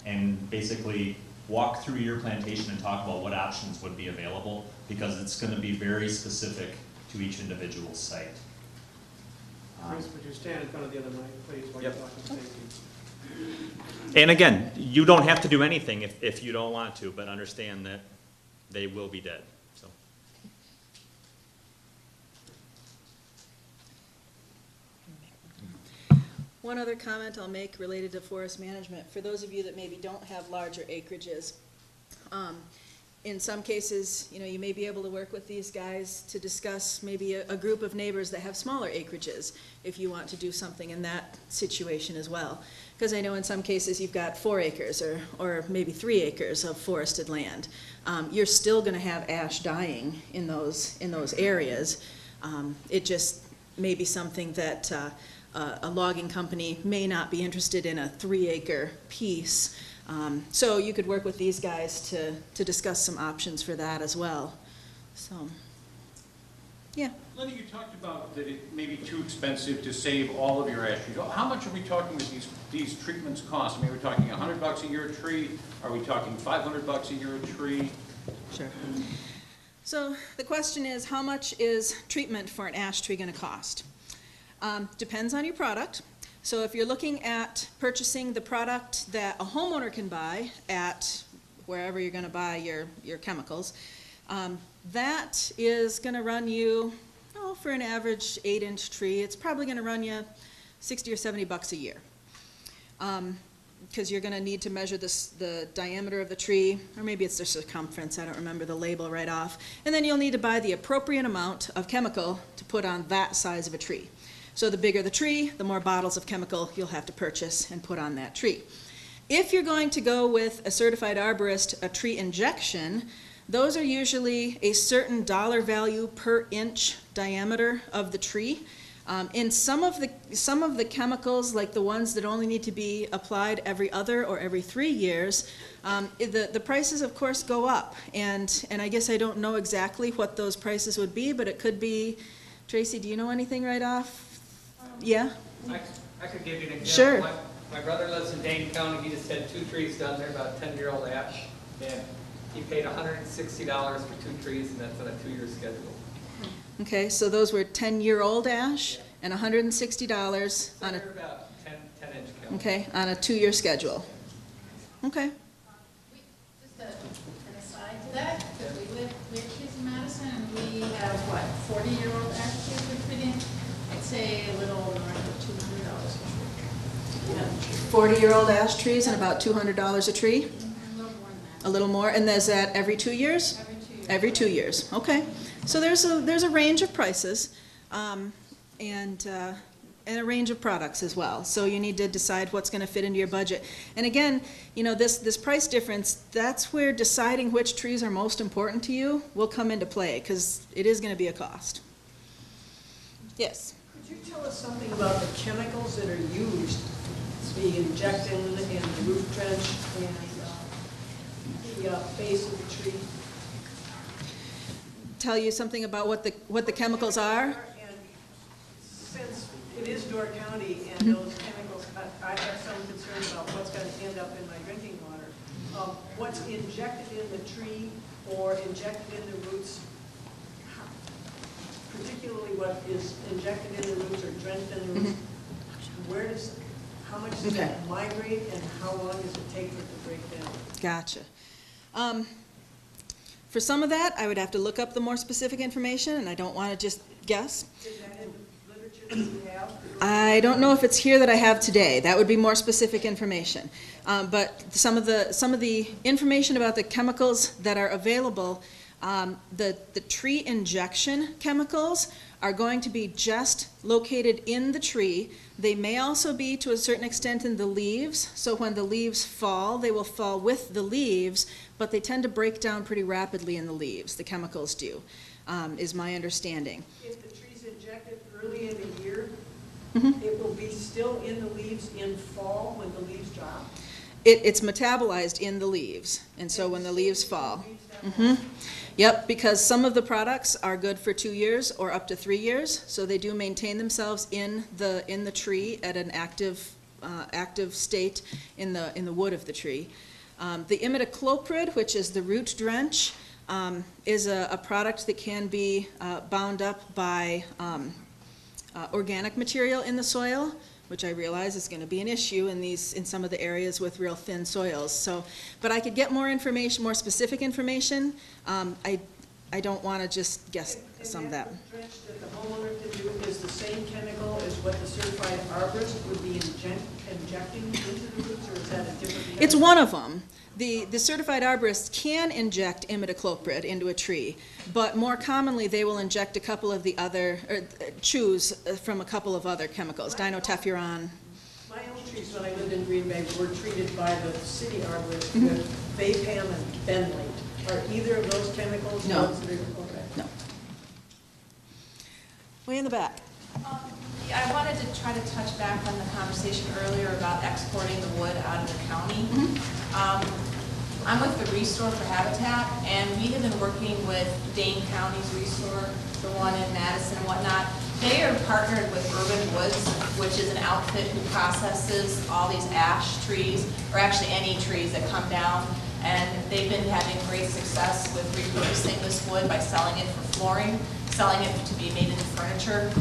and basically walk through your plantation and talk about what options would be available, because it's going to be very specific to each individual site. Chris, would you stand in front of the other mic, please, while you're talking? Thank you. And again, you don't have to do anything if you don't want to, but understand that they will be dead. So. One other comment I'll make related to forest management, for those of you that maybe don't have larger acreages, in some cases, you know, you may be able to work with these guys to discuss maybe a group of neighbors that have smaller acreages, if you want to do something in that situation as well. Because I know in some cases you've got 4 acres or maybe 3 acres of forested land. You're still gonna have ash dying in those areas. It just may be something that a logging company may not be interested in a 3-acre piece. So you could work with these guys to discuss some options for that as well. So, yeah. Linda, you talked about that it may be too expensive to save all of your ash trees. How much are we talking with these treatments cost? I mean, are we talking $100 a year a tree? Are we talking $500 a year a tree? Sure. So the question is, how much is treatment for an ash tree going to cost? Depends on your product. So if you're looking at purchasing the product that a homeowner can buy at wherever you're going to buy your chemicals, that is going to run you, for an average 8-inch tree, it's probably going to run you $60 or $70 a year. Because you're going to need to measure the diameter of the tree, or maybe it's the circumference, I don't remember the label right off, and then you'll need to buy the appropriate amount of chemical to put on that size of a tree. So the bigger the tree, the more bottles of chemical you'll have to purchase and put on that tree. If you're going to go with a certified arborist, a tree injection, those are usually a certain dollar value per inch diameter of the tree. In some of the chemicals, like the ones that only need to be applied every other or every 3 years, the prices of course go up. And I guess I don't know exactly what those prices would be, but it could be, Tracy, do you know anything right off? Yeah? I could give you an example. Sure. My brother lives in Dane County. He just had 2 trees done there, about 10-year-old ash. And he paid $160 for 2 trees, and that's on a 2-year schedule. Okay, so those were 10-year-old ash and $160 on a, about 10-inch count. okay, on a 2-year schedule. Okay. Just an aside to that, because we have trees in Madison, and we have, what, 40-year-old ash trees we're treating? I'd say a little north of $200 a tree. 40-year-old ash trees and about $200 a tree? A little more than that. A little more, and is that every 2 years? Every 2 years. Every 2 years, okay. So there's a range of prices, and a range of products as well. So you need to decide what's going to fit into your budget. And again, you know, this price difference, that's where deciding which trees are most important to you will come into play, because it is going to be a cost. Yes? Could you tell us something about the chemicals that are used, being injected in the root trench and the base of the tree? Tell you something about what the chemicals are? And since it is Door County and those chemicals, I have some concern about what's going to end up in my drinking water. What's injected in the tree or injected in the roots, particularly what is injected in the roots or drenched in the roots, how much does that migrate and how long does it take for it to break down? Gotcha. For some of that, I would have to look up the more specific information, and I don't want to just guess. Is that in the literature that you have? I don't know if it's here that I have today. That would be more specific information. But some of the information about the chemicals that are available, the tree injection chemicals are going to be just located in the tree. They may also be, to a certain extent, in the leaves. So when the leaves fall, they will fall with the leaves, but they tend to break down pretty rapidly in the leaves. The chemicals do, is my understanding. If the tree's injected early in the year, it will be still in the leaves in fall when the leaves drop? It's metabolized in the leaves, and so when the leaves fall. Yep, because some of the products are good for 2 years or up to 3 years, so they do maintain themselves in the tree at an active state in the wood of the tree. The imidacloprid, which is the root drench, is a product that can be bound up by organic material in the soil, which I realize is going to be an issue in some of the areas with real thin soils. So, but I could get more information, more specific information. I don't want to just guess some of that. And that drench that the homeowner can do is the same chemical as what the certified arborist would be injecting into the roots, or is that a different? It's one of them. The certified arborists can inject imidacloprid into a tree, but more commonly they will inject a couple of the other, or choose from a couple of other chemicals, dinoteffuran. My own trees, when I lived in Green Bay, were treated by the city arborist Mm-hmm. with Baypam and benlate. Are either of those chemicals? No. ones that are- Okay. No. Way in the back. Yeah, I wanted to try to touch back on the conversation earlier about exporting the wood out of the county. I'm with the Restore for Habitat, and we have been working with Dane County's Restore, the one in Madison and whatnot. They are partnered with Urban Woods, which is an outfit who processes all these ash trees, or actually any trees that come down. And they've been having great success with repurposing this wood by selling it for flooring, selling it to be made into furniture.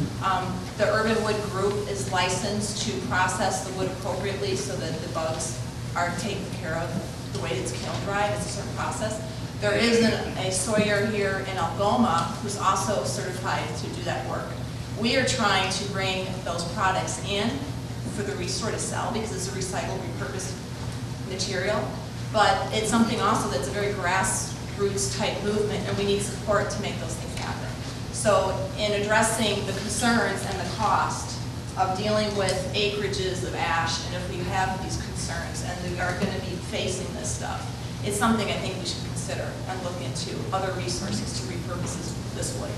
The Urban Wood Group is licensed to process the wood appropriately so that the bugs are taken care of the way it's kiln dried. It's a certain process. There is a sawyer here in Algoma who's also certified to do that work. We are trying to bring those products in for the Restore to sell because it's a recycled, repurposed material. But it's something also that's a very grassroots type movement, and we need support to make those things happen. So in addressing the concerns and the cost of dealing with acreages of ash, and if we have these concerns and we are going to be facing this stuff, it's something I think we should consider and look into other resources to repurpose this wood.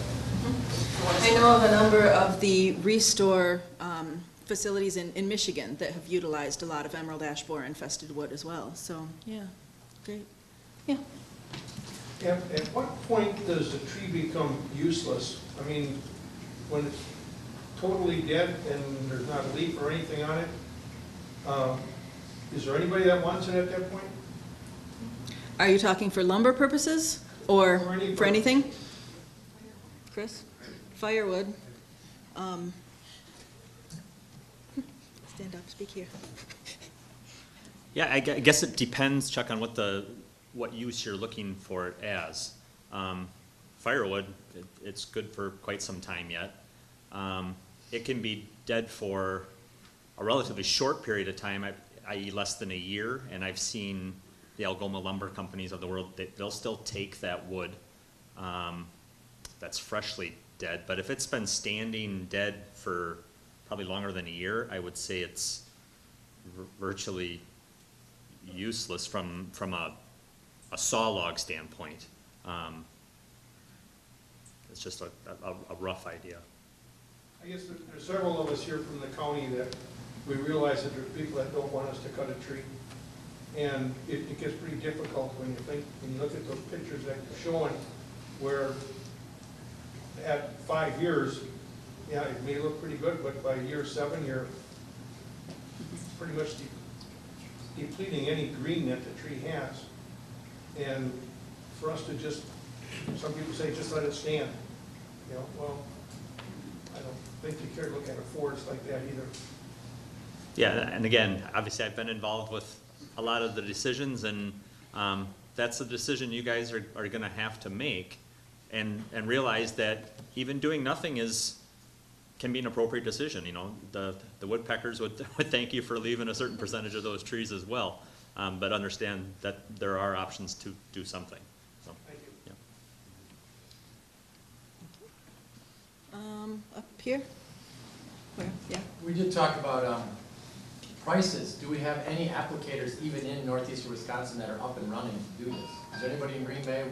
I know of a number of the Restore facilities in Michigan that have utilized a lot of emerald ash borer infested wood as well. So, yeah, great. Yeah. At what point does a tree become useless? I mean, when it's totally dead and there's not a leaf or anything on it, is there anybody that wants it at that point? Are you talking for lumber purposes or for anything? Chris? Firewood. Stand up, speak here. Yeah, I guess it depends, Chuck, on what use you're looking for it as. Firewood, it's good for quite some time yet. It can be dead for a relatively short period of time, i.e. less than a year, and I've seen the Algoma lumber companies of the world, they'll still take that wood that's freshly dead, but if it's been standing dead for probably longer than a year, I would say it's virtually useless from a saw log standpoint. It's just a rough idea. I guess there's several of us here from the county that we realize that there's people that don't want us to cut a tree. And it gets pretty difficult when you look at those pictures that you're showing where at 5 years, yeah, it may look pretty good, but by year 7, you're pretty much depleting any green that the tree has. And for us to just, some people say, just let it stand. You know, well, I don't think you care to look at a forest like that either. Yeah, and again, obviously I've been involved with a lot of the decisions, and that's the decision you guys are going to have to make, and realize that even doing nothing can be an appropriate decision. You know, the woodpeckers would thank you for leaving a certain percentage of those trees as well, but understand that there are options to do something. So, Thank you. Yeah. Up here? Where? Yeah. We did talk about prices. Do we have any applicators even in northeastern Wisconsin that are up and running to do this? Is there anybody in Green Bay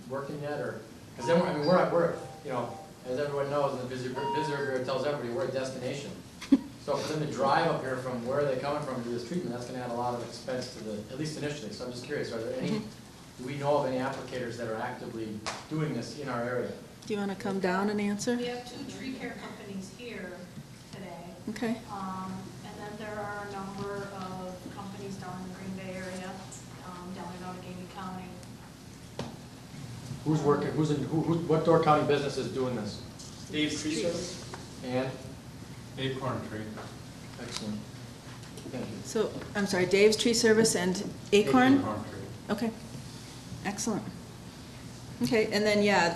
working yet, or, because then we're, you know, as everyone knows, and the visitor bureau tells everybody, we're a destination. So for them to drive up here from where are they coming from to do this treatment, that's gonna add a lot of expense to at least initially. So I'm just curious, are there any, do we know of any applicators that are actively doing this in our area? Do you want to come down and answer? We have 2 tree care companies here today. Okay. And then there are a number of companies down in the Green Bay area, down in Allegheny County. Who's working, what Door County business is doing this? Dave's Tree Service? And? Acorn Tree. Excellent. Thank you. So, I'm sorry, Dave's Tree Service and Acorn? Tree. Okay, excellent. Okay, and then, yeah,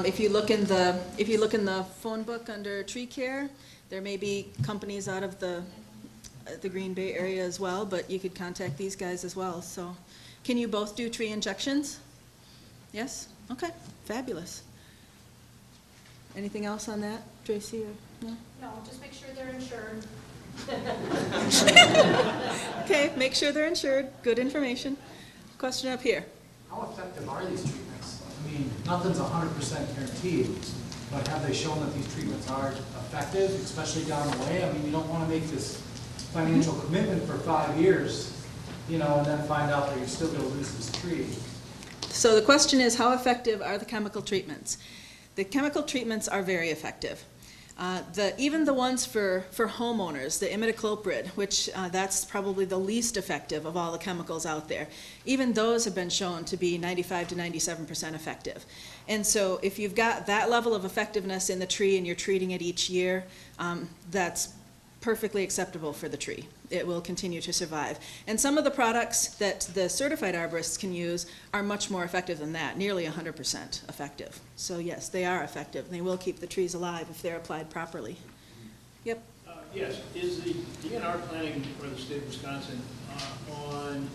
if you look in the phone book under tree care, there may be companies out of the Green Bay area as well, but you could contact these guys as well, so. Can you both do tree injections? Yes? Okay, fabulous. Anything else on that, Tracy, or, no? No, just make sure they're insured. Okay, make sure they're insured, good information. Question up here. How effective are these treatments? I mean, nothing's 100% guaranteed, but have they shown that these treatments are effective, especially down the way? I mean, you don't want to make this financial commitment for 5 years, you know, and then find out that you're still going to lose this tree. So the question is, how effective are the chemical treatments? The chemical treatments are very effective. Even the ones for homeowners, the imidacloprid, which that's probably the least effective of all the chemicals out there, even those have been shown to be 95 to 97% effective. And so if you've got that level of effectiveness in the tree and you're treating it each year, that's perfectly acceptable for the tree. It will continue to survive. And some of the products that the certified arborists can use are much more effective than that, nearly 100% effective. So yes, they are effective, and they will keep the trees alive if they're applied properly. Yep. Yes, is the DNR planning for the state of Wisconsin on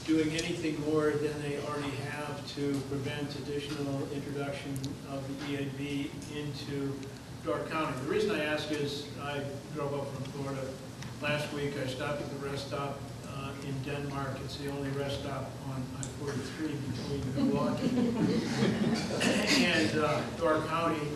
doing anything more than they already have to prevent additional introduction of the EAB into Door County? The reason I ask is I drove up from Florida last week. I stopped at the rest stop in Denmark. It's the only rest stop on I-43 between Milwaukee and Door County.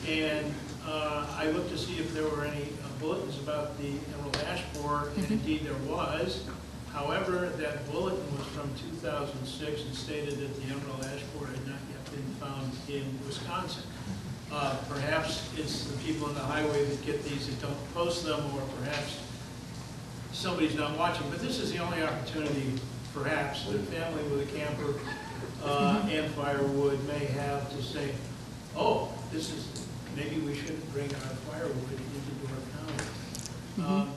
And I looked to see if there were any bulletins about the emerald ash borer, and indeed there was. However, that bulletin was from 2006 and stated that the emerald ash borer had not yet been found in Wisconsin. Perhaps it's the people on the highway that get these that don't post them, or perhaps somebody's not watching. But this is the only opportunity, perhaps, that a family with a camper and firewood may have to say, oh, this is, maybe we shouldn't bring our firewood into Door County.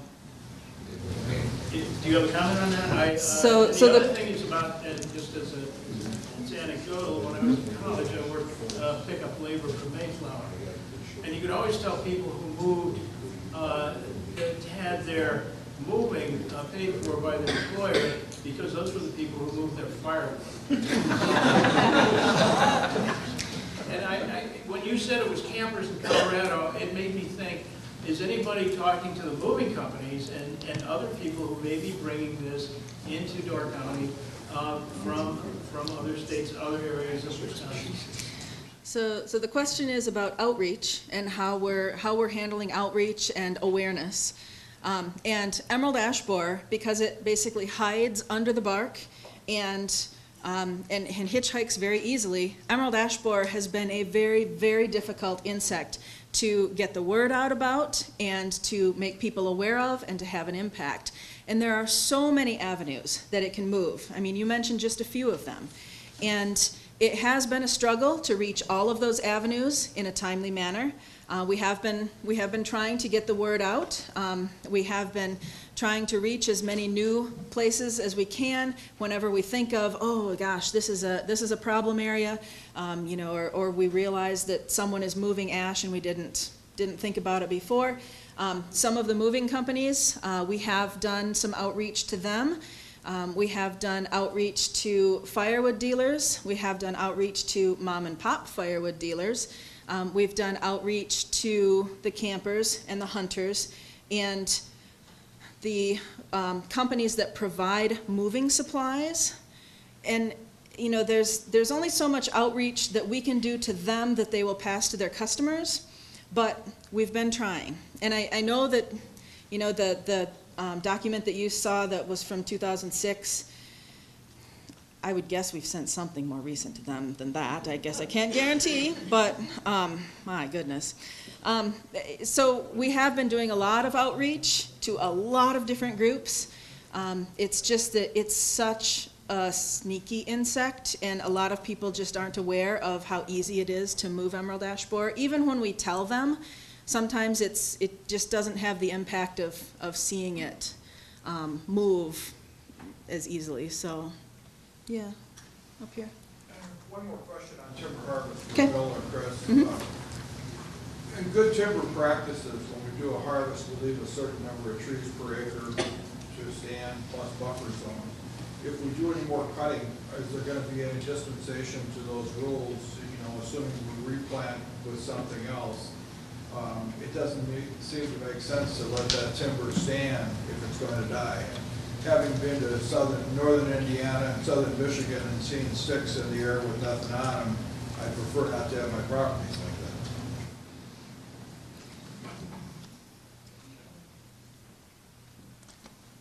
Do you have a comment on that? The other thing is about, and just as it's anecdotal, when I was in college, I worked pickup labor for Mayflower. And you could always tell people who moved that had their moving paid for by their employer, because those were the people who moved their firewood. And when you said it was campers in Colorado, it made me think, is anybody talking to the moving companies and other people who may be bringing this into Door County from other states, other areas of Wisconsin? So the question is about outreach and how we're handling outreach and awareness. And emerald ash borer, because it basically hides under the bark and hitchhikes very easily, emerald ash borer has been a very, very difficult insect to get the word out about and to make people aware of and to have an impact. And there are so many avenues that it can move. I mean, you mentioned just a few of them. And it has been a struggle to reach all of those avenues in a timely manner. We have been trying to get the word out. We have been trying to reach as many new places as we can whenever we think of, oh gosh, this is a problem area, you know, or we realize that someone is moving ash and we didn't think about it before. Some of the moving companies, we have done some outreach to them. We have done outreach to firewood dealers. We have done outreach to mom and pop firewood dealers. We've done outreach to the campers and the hunters and the companies that provide moving supplies. And you know, there's only so much outreach that we can do to them that they will pass to their customers, but we've been trying. And I know that, you know, the document that you saw that was from 2006, I would guess we've sent something more recent to them than that. I guess I can't guarantee, but my goodness. So we have been doing a lot of outreach to a lot of different groups. It's just that it's such a sneaky insect, and a lot of people just aren't aware of how easy it is to move emerald ash borer. Even when we tell them, sometimes it just doesn't have the impact of seeing it move as easily. So, yeah, up here. one more question on timber harvest for Okay. Bill or Chris. Mm-hmm. In good timber practices, when we do a harvest, we leave a certain number of trees per acre to stand plus buffer zones. If we do any more cutting, is there going to be any dispensation to those rules, assuming we replant with something else? It doesn't seem to make sense to let that timber stand if it's going to die. Having been to northern Indiana and southern Michigan and seen sticks in the air with nothing on them, I prefer not to have my properties like that.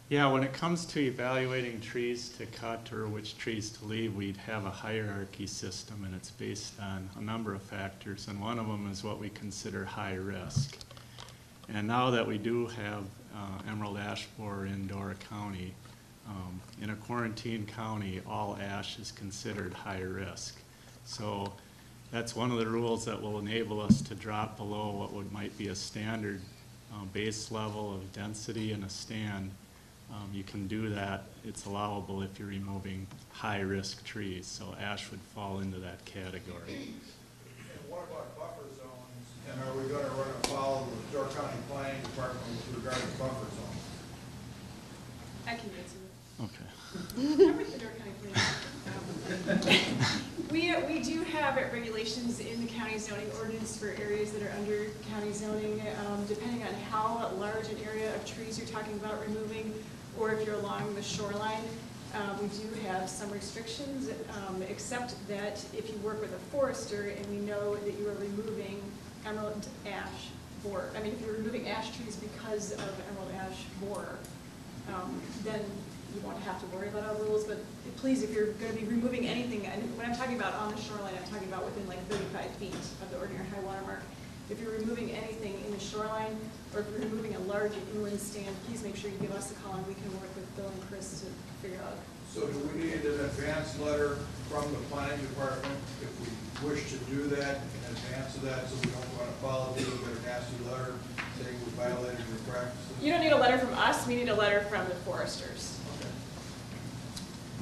Yeah, when it comes to evaluating trees to cut or which trees to leave, we'd have a hierarchy system, and it's based on a number of factors, and one of them is what we consider high risk. And now that we do have emerald ash borer in Dora County, in a quarantine county, all ash is considered high risk. So that's one of the rules that will enable us to drop below what might be a standard base level of density in a stand. You can do that. It's allowable if you're removing high-risk trees, so ash would fall into that category. And what about buffer zones? And are we going to run afoul of the Door County Planning Department with regard to buffer zones? I can answer that. Okay. I'm with the Door County Planning. We do have regulations in the county zoning ordinance for areas that are under county zoning, depending on how large an area of trees you're talking about removing, or if you're along the shoreline. We do have some restrictions, except that if you work with a forester and we know that you are removing emerald ash borer, if you're removing ash trees because of emerald ash borer, then you won't have to worry about our rules. But please, if you're going to be removing anything, and when I'm talking about on the shoreline, I'm talking about within like 35 feet of the ordinary high water mark. If you're removing anything in the shoreline, or if you're removing a large inland stand, please make sure you give us a call and we can work with Bill and Chris to figure out. So do we need an advance letter from the planning department if we wish to do that in advance of that, so we don't want to follow through with a nasty letter saying we violated your practices? You don't need a letter from us, we need a letter from the foresters. Okay.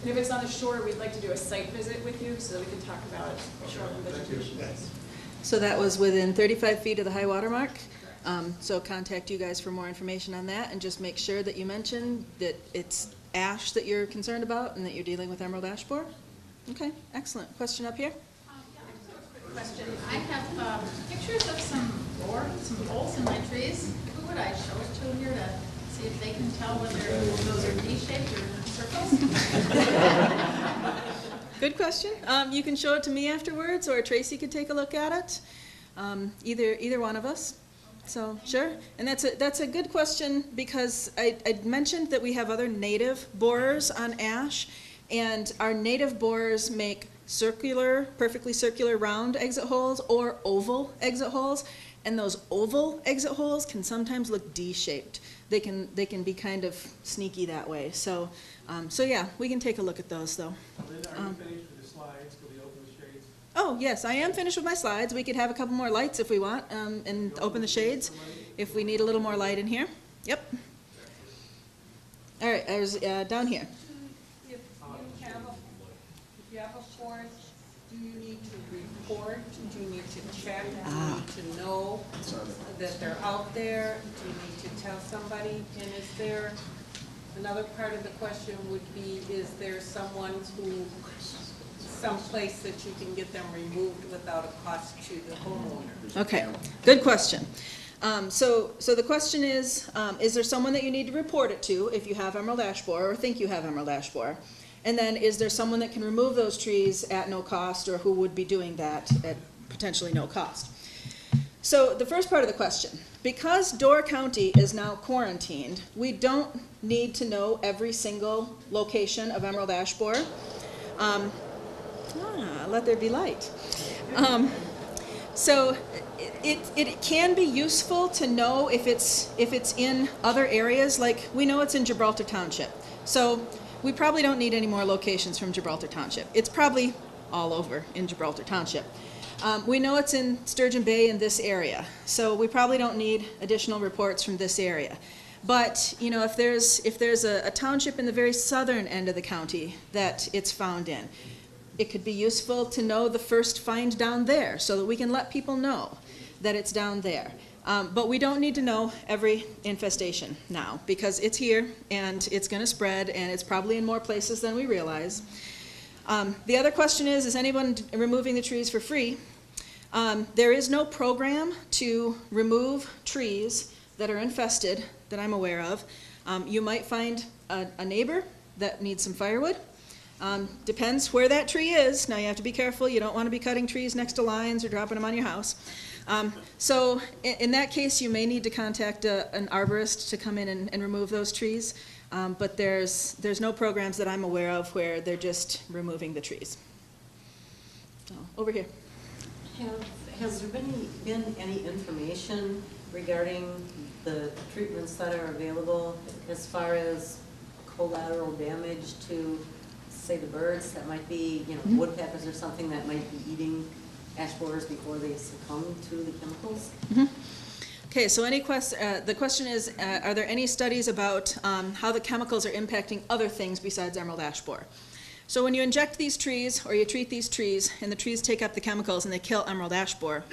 And if it's on the shore, we'd like to do a site visit with you so that we can talk about shoreline vegetation. So that was within 35 feet of the high water mark. So contact you guys for more information on that, and just make sure that you mention that it's ash that you're concerned about and that you're dealing with emerald ash borer. Okay, excellent. Question up here? Question. I have pictures of some holes in my trees. Who would I show it to here to see if they can tell whether those are D-shaped or circles? Good question. You can show it to me afterwards, or Tracy could take a look at it. Either one of us. So sure, and that's a good question, because I mentioned that we have other native borers on ash, and our native borers make circular, perfectly circular round exit holes or oval exit holes, and those oval exit holes can sometimes look D-shaped. They can be kind of sneaky that way. So yeah, we can take a look at those though. Linda, are you finished with the slides? Will we open the shades? Oh, yes, I am finished with my slides. We could have a couple more lights if we want, and open the shades if we need a little more light in here. Yep. All right, I was down here. If you have a forest, do you need to report? Do you need to check? Do you need to know that they're out there? Do you need to tell somebody? And is there, another part of the question would be, is there someone someplace that you can get them removed without a cost to the homeowner? Okay, good question. So the question is there someone that you need to report it to if you have emerald ash borer or think you have emerald ash borer? And then is there someone that can remove those trees at no cost, or who would be doing that at potentially no cost? So the first part of the question, because Door County is now quarantined, we don't need to know every single location of emerald ash borer. Let there be light. So it can be useful to know if it's in other areas. Like, we know it's in Gibraltar Township, so we probably don't need any more locations from Gibraltar Township. It's probably all over in Gibraltar Township. We know it's in Sturgeon Bay in this area, so we probably don't need additional reports from this area. But if there's a township in the very southern end of the county that it's found in, it could be useful to know the first find down there so that we can let people know that it's down there. But we don't need to know every infestation now because it's here and it's going to spread and it's probably in more places than we realize. The other question is anyone removing the trees for free? There is no program to remove trees that are infested that I'm aware of. You might find a neighbor that needs some firewood. Depends where that tree is. Now you have to be careful. You don't want to be cutting trees next to lines or dropping them on your house. So in that case, you may need to contact an arborist to come in and remove those trees. But there's no programs that I'm aware of where they're just removing the trees. So, over here. Has there been any information regarding the treatments that are available as far as collateral damage to, say, the birds that might be, woodpeckers or something that might be eating ash borers before they succumb to the chemicals? Okay, so the question is, are there any studies about how the chemicals are impacting other things besides emerald ash borer? So when you inject these trees or you treat these trees and the trees take up the chemicals and they kill emerald ash borer,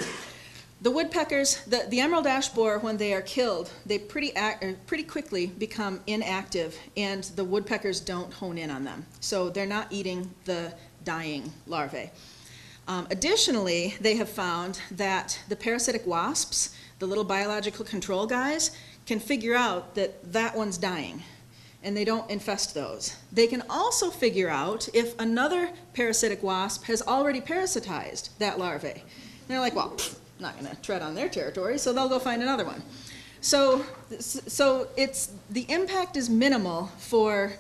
the woodpeckers, the emerald ash borer, when they are killed, they pretty quickly become inactive and the woodpeckers don't hone in on them. So they're not eating the dying larvae. Additionally, they have found that the parasitic wasps, the little biological control guys, can figure out that that one's dying, and they don't infest those. They can also figure out if another parasitic wasp has already parasitized that larvae. And they're like, well, I'm not going to tread on their territory, so they'll go find another one. So the impact is minimal for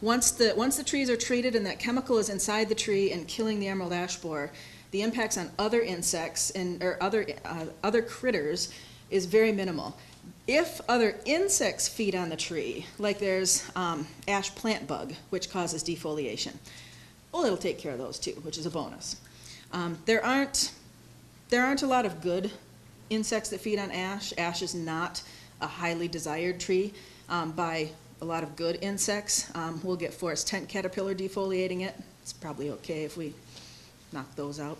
once the trees are treated and that chemical is inside the tree and killing the emerald ash borer, the impacts on other insects or other critters is very minimal. If other insects feed on the tree, like there's ash plant bug, which causes defoliation, well, it'll take care of those too, which is a bonus. There aren't a lot of good insects that feed on ash. Ash is not a highly desired tree by a lot of good insects. We'll get forest tent caterpillar defoliating it. It's probably okay if we knock those out.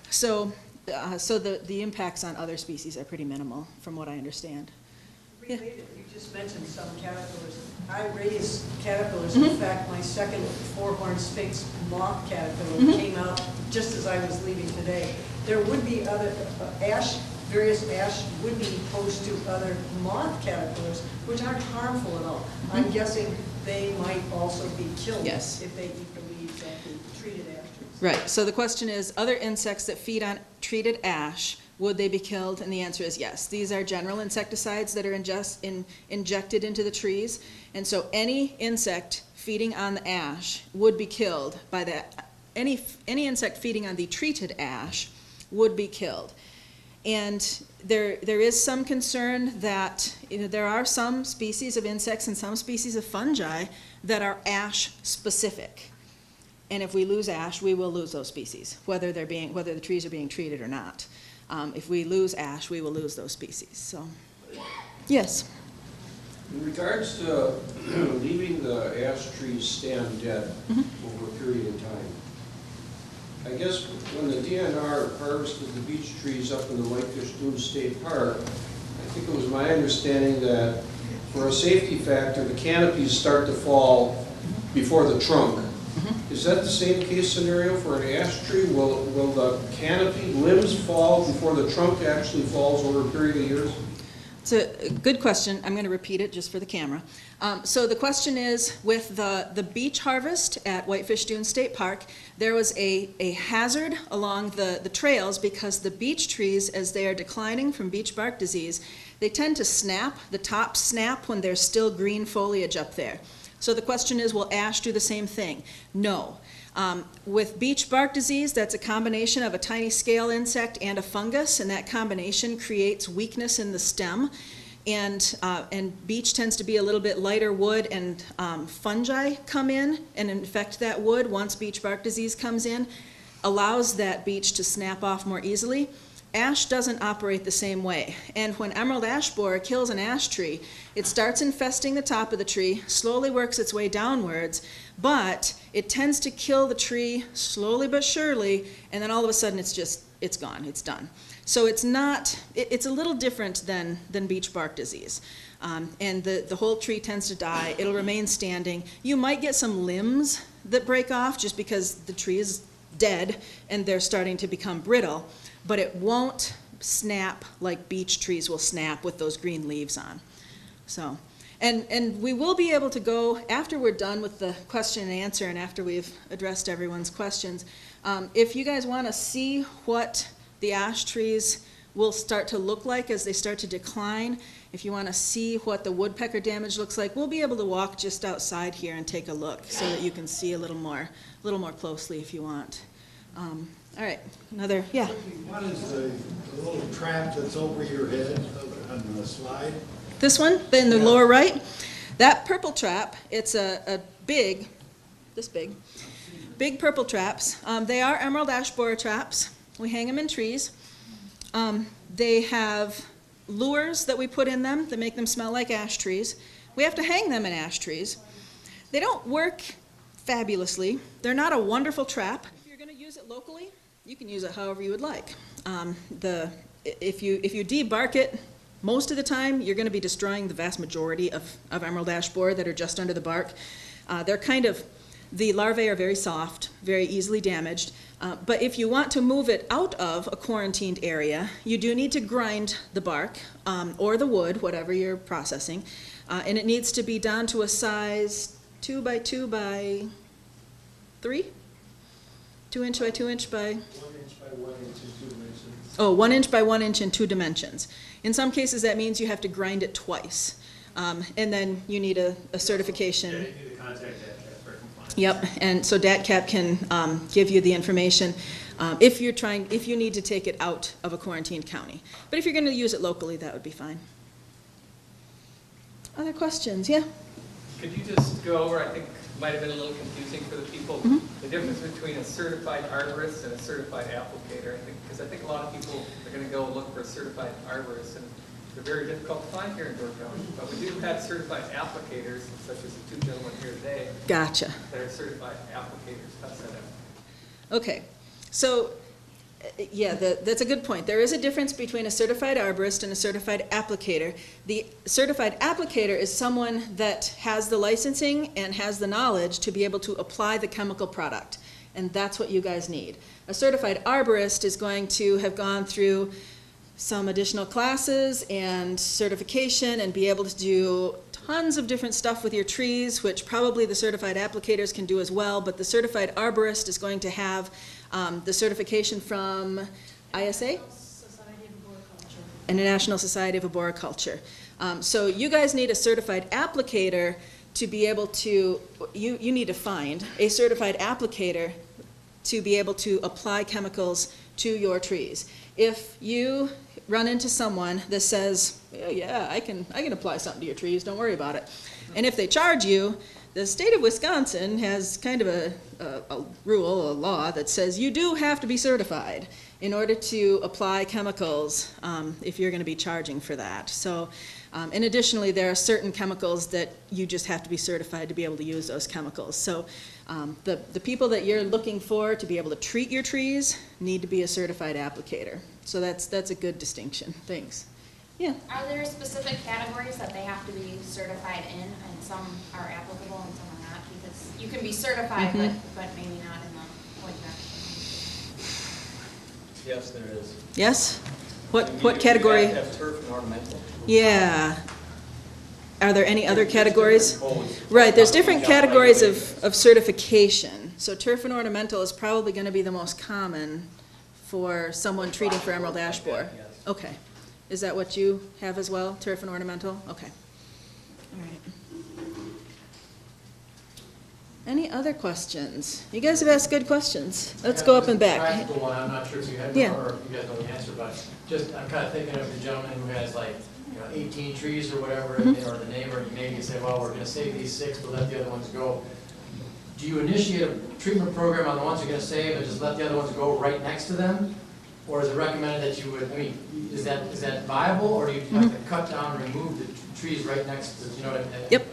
So the impacts on other species are pretty minimal, from what I understand. Related, you just mentioned some caterpillars. I raise caterpillars. In fact, my second four-horned sphinx moth caterpillar came out just as I was leaving today. There would be other various ash would be posed to other moth caterpillars, which aren't harmful at all. I'm guessing they might also be killed if they eat the leaves of the treated ash trees. Right, so the question is, other insects that feed on treated ash, would they be killed? And the answer is yes. These are general insecticides that are injected into the trees, and so any insect feeding on the ash would be killed by that. Any insect feeding on the treated ash would be killed. And there is some concern that there are some species of insects and some species of fungi that are ash specific. And if we lose ash, we will lose those species, whether the trees are being treated or not. If we lose ash, we will lose those species. So, yes. In regards to leaving the ash trees stand dead over a period of time, I guess when the DNR harvested the beech trees up in the Whitefish Dunes State Park, I think it was my understanding that for a safety factor, the canopies start to fall before the trunk. Is that the same case scenario for an ash tree? Will the canopy limbs fall before the trunk actually falls over a period of years? It's a good question. I'm going to repeat it just for the camera. So the question is, with the beech harvest at Whitefish Dunes State Park, there was a hazard along the trails because the beech trees, as they are declining from beech bark disease, they tend to snap, the tops snap when there's still green foliage up there. So the question is, will ash do the same thing? No. With beech bark disease, that's a combination of a tiny scale insect and a fungus, and that combination creates weakness in the stem. And beech tends to be a little bit lighter wood, and fungi come in and infect that wood once beech bark disease comes in, allows that beech to snap off more easily. Ash doesn't operate the same way. And when emerald ash borer kills an ash tree, it starts infesting the top of the tree, slowly works its way downwards, but it tends to kill the tree slowly but surely, and then all of a sudden it's gone, it's done. So it's a little different than beech bark disease. And the whole tree tends to die. It'll remain standing. You might get some limbs that break off just because the tree is dead and they're starting to become brittle, but it won't snap like beech trees will snap with those green leaves on. So, and we will be able to go, after we're done with the question and answer and after we've addressed everyone's questions, if you guys want to see what the ash trees will start to look like as they start to decline, if you want to see what the woodpecker damage looks like, we'll be able to walk just outside here and take a look so that you can see a little more closely if you want. All right, another, yeah. What is the little trap that's over your head on the slide? This one, in the lower right, that purple trap, it's a big, this big purple traps. They are emerald ash borer traps. We hang them in trees. They have lures that we put in them that make them smell like ash trees. We have to hang them in ash trees. They don't work fabulously. They're not a wonderful trap. If you're going to use it locally, you can use it however you would like. If you debark it, most of the time you're going to be destroying the vast majority of emerald ash borer that are just under the bark. The larvae are very soft, very easily damaged. But if you want to move it out of a quarantined area, you do need to grind the bark or the wood, whatever you're processing, and it needs to be down to a size 2 by 2 by 3? 2 inch by 2 inch by? 1 inch by 1 inch in 2 dimensions. Oh, 1 inch by 1 inch in 2 dimensions. In some cases, that means you have to grind it twice, and then you need a certification. Yeah, you need to contact DATCAP for compliance. Yep, and so DATCAP can give you the information if you need to take it out of a quarantined county. But if you're going to use it locally, that would be fine. Other questions? Yeah? Could you just go over, I think might have been a little confusing for the people, the difference between a certified arborist and a certified applicator, because I think a lot of people are going to go look for a certified arborist, and they're very difficult to find here in Door County. But we do have certified applicators, such as the two gentlemen here today. Gotcha. That are certified applicators. How's that up? Okay, so yeah, that's a good point. There is a difference between a certified arborist and a certified applicator. The certified applicator is someone that has the licensing and has the knowledge to be able to apply the chemical product, and that's what you guys need. A certified arborist is going to have gone through some additional classes and certification and be able to do tons of different stuff with your trees, which probably the certified applicators can do as well, but the certified arborist is going to have the certification from ISA? International Society of Arboriculture. So you guys need a certified applicator to be able to, you need to find a certified applicator to be able to apply chemicals to your trees. If you run into someone that says, yeah, I can apply something to your trees, don't worry about it. And if they charge you, the state of Wisconsin has kind of a rule, a law that says you do have to be certified in order to apply chemicals if you're going to be charging for that. So, and additionally, there are certain chemicals that you just have to be certified to be able to use those chemicals. So the people that you're looking for to be able to treat your trees need to be a certified applicator. So that's a good distinction. Thanks. Yeah. Are there specific categories that they have to be certified in, and some are applicable and some are not? Because you can be certified, but maybe not in the wood direction. Yes, there is. Yes? What category? You have turf and ornamental. Yeah. Are there any other categories? Right, there's different categories of certification. So turf and ornamental is probably going to be the most common for someone treating for emerald ash borer. Okay. Is that what you have as well, turf and ornamental? Okay. All right. Any other questions? You guys have asked good questions. Let's go up and back. Practical one, I'm not sure if you had one or if you guys know the answer, but just, I'm kind of thinking of the gentleman who has like, 18 trees or whatever, or the neighbor, and maybe you say, well, we're going to save these 6, but let the other ones go. Do you initiate a treatment program on the ones you're going to save and just let the other ones go right next to them? Or is it recommended that you would, I mean, is that viable, or do you have to cut down and remove the trees right next to, you know what I mean? Yep.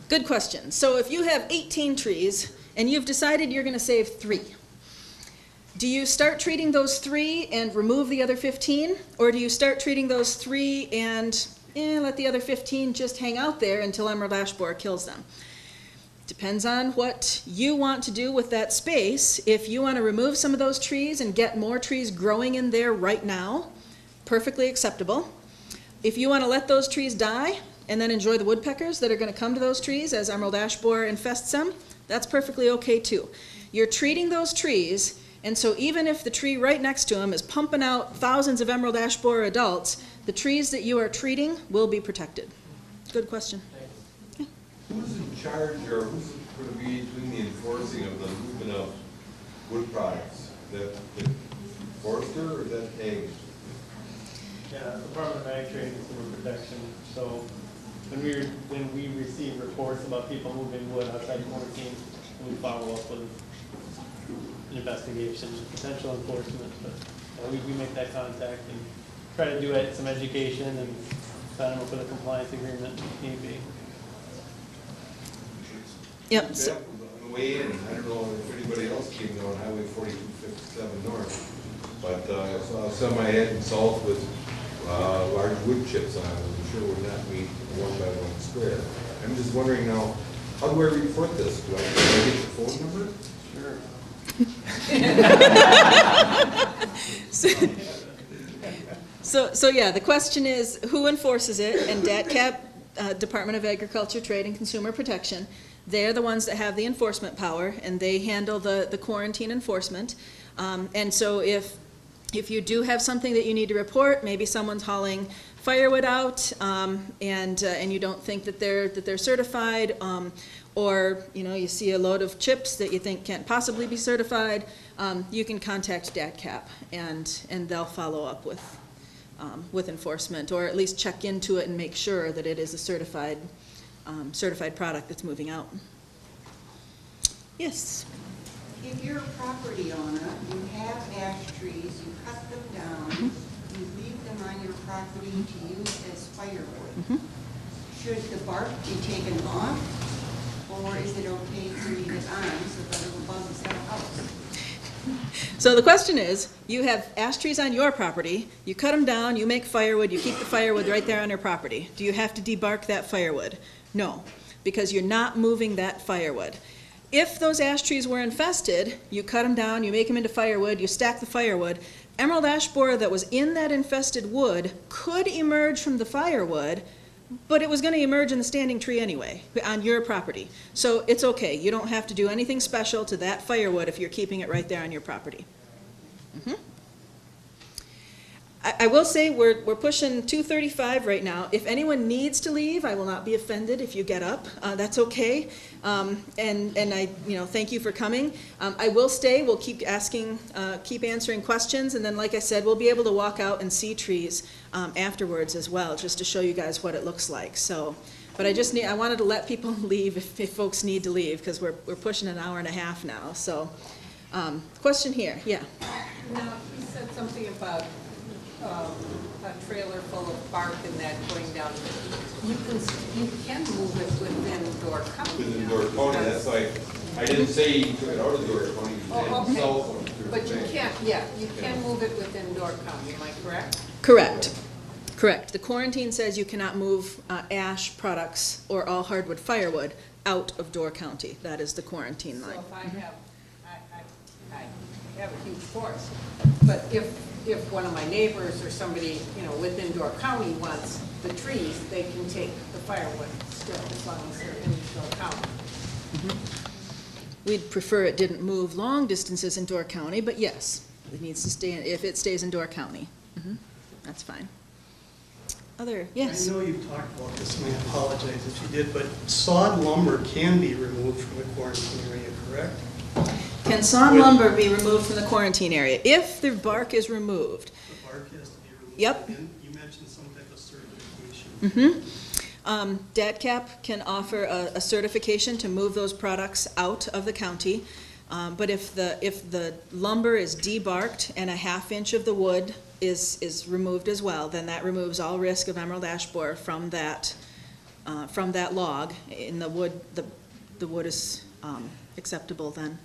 Good question. So if you have 18 trees and you've decided you're going to save 3, do you start treating those 3 and remove the other 15? Or do you start treating those 3 and let the other 15 just hang out there until emerald ash borer kills them? Depends on what you want to do with that space. If you want to remove some of those trees and get more trees growing in there right now, perfectly acceptable. If you want to let those trees die and then enjoy the woodpeckers that are going to come to those trees as emerald ash borer infests them, that's perfectly okay too. You're treating those trees, and so even if the tree right next to them is pumping out thousands of emerald ash borer adults, the trees that you are treating will be protected. Good question. Who's in charge, or who's going to be doing the enforcing of the movement of wood products? Is that the forester or is that ag? Yeah, Department of Ag, Trade, and Consumer Protection. So when we receive reports about people moving wood outside quarantine, we follow up with an investigation, potential enforcement. But we make that contact and try to do some education and sign them up with a compliance agreement if need be. Yep. So, on the way in, I don't know if anybody else came down Highway 4257 North, but I saw some I had in salt with large wood chips on it. I'm sure would not meet a 1-by-1 square. I'm just wondering now, how do I report this? Do I get your phone number? Sure. So yeah, the question is who enforces it, and DATCAP, Department of Agriculture, Trade, and Consumer Protection, they're the ones that have the enforcement power, and they handle the quarantine enforcement. And so if you do have something that you need to report, maybe someone's hauling firewood out, and you don't think that they're certified, or you see a load of chips that you think can't possibly be certified, you can contact DATCAP, and they'll follow up with enforcement, or at least check into it and make sure that it is a certified product that's moving out. Yes. If you're a property owner, you have ash trees, you cut them down, you leave them on your property to use as firewood. Should the bark be taken off, or is it okay to leave it on so that it will buzz that house? So the question is, you have ash trees on your property, you cut them down, you make firewood, you keep the firewood right there on your property. Do you have to debark that firewood? No, because you're not moving that firewood. If those ash trees were infested, you cut them down, you make them into firewood, you stack the firewood, emerald ash borer that was in that infested wood could emerge from the firewood, but it was going to emerge in the standing tree anyway, on your property. So it's okay. You don't have to do anything special to that firewood if you're keeping it right there on your property. I will say we're pushing 2:35 right now. If anyone needs to leave, I will not be offended if you get up. That's okay. And I thank you for coming. I will stay. We'll keep answering questions, and then like I said, we'll be able to walk out and see trees afterwards as well, just to show you guys what it looks like. So, but I wanted to let people leave if folks need to leave, because we're pushing an hour and a half now. So, question here, yeah. Now, you said something about a trailer full of bark and that going down. You can move it within Door County. Within Door County, that's why I didn't say you took it out of Door County. But you can't, you can move it within Door County, am I correct? Correct. The quarantine says you cannot move ash products or all hardwood firewood out of Door County. That is the quarantine line. So if I have a huge forest, but if one of my neighbors or somebody, within Door County wants the trees, they can take the firewood still as long as they're in Door County. We'd prefer it didn't move long distances in Door County, but yes, it needs to stay, if it stays in Door County. That's fine. Yes? I know you've talked about this, and I apologize if you did, but sawed lumber can be removed from the quarantine area, correct? Can sawn lumber be removed from the quarantine area? If the bark is removed. The bark has to be removed. Yep. And you mentioned some type of certification. DATCAP can offer a certification to move those products out of the county. But if the lumber is debarked and a 1/2 inch of the wood is removed as well, then that removes all risk of emerald ash borer from that log. In the wood, the wood is acceptable then.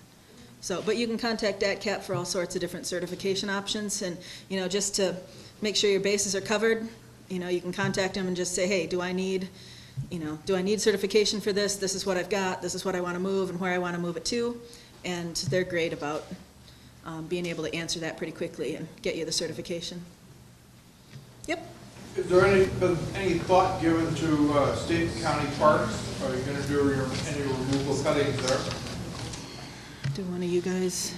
So, but you can contact DATCAP for all sorts of different certification options, and, you know, just to make sure your bases are covered, you know, you can contact them and just say, hey, do I need certification for this? This is what I've got, this is what I want to move and where I want to move it to, and they're great about being able to answer that pretty quickly and get you the certification. Yep. Is there any thought given to state and county parks? Are you going to do any removal cuttings there? Do one of you guys,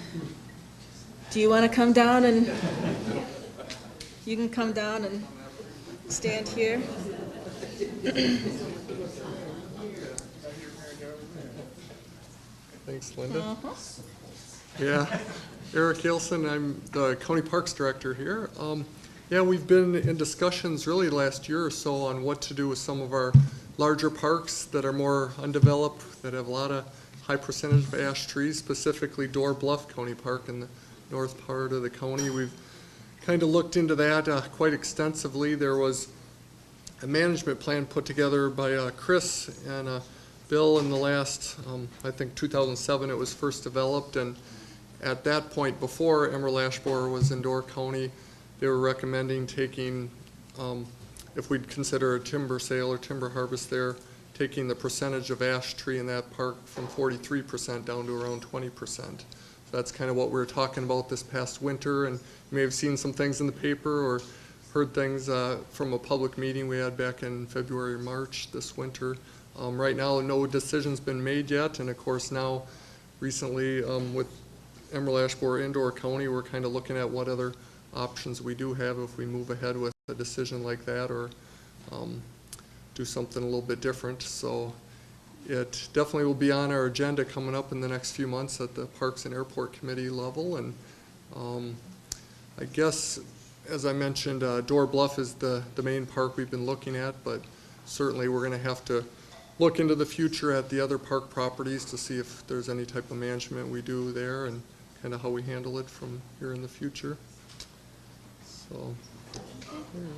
do you want to come down and, you can come down and stand here. Thanks, Linda. Yeah, Eric Yelson, I'm the County Parks Director here. Yeah, we've been in discussions really last year or so on what to do with some of our larger parks that are more undeveloped, that have a lot of high percentage of ash trees, specifically Door Bluff County Park in the north part of the county. We've kind of looked into that quite extensively. There was a management plan put together by Chris and Bill in the last, I think 2007 it was first developed, and at that point, before emerald ash borer was in Door County, they were recommending taking, if we'd consider a timber sale or timber harvest there, taking the percentage of ash tree in that park from 43% down to around 20%. So that's kind of what we were talking about this past winter, and you may have seen some things in the paper or heard things from a public meeting we had back in February or March this winter. Right now, no decision's been made yet, and of course now, recently, with emerald ash borer in Door County, we're kind of looking at what other options we do have if we move ahead with a decision like that, or do something a little bit different. So it definitely will be on our agenda coming up in the next few months at the Parks and Airport Committee level. And I guess, as I mentioned, Door Bluff is the main park we've been looking at, but certainly we're going to have to look into the future at the other park properties to see if there's any type of management we do there and kind of how we handle it from here in the future. So.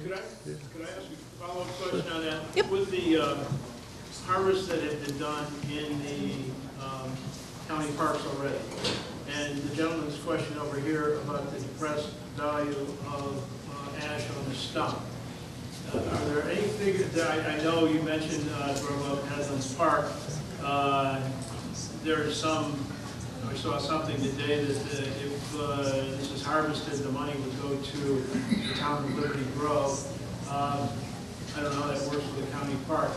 Could I ask you a follow-up question on that? Yep. With the harvest that had been done in the county parks already, and the gentleman's question over here about the depressed value of ash on the stump, are there any figures? I know you mentioned Grove Headlands Park. There's some. I saw something today that if this is harvested, the money would go to the town of Liberty Grove. I don't know how that works with the county park.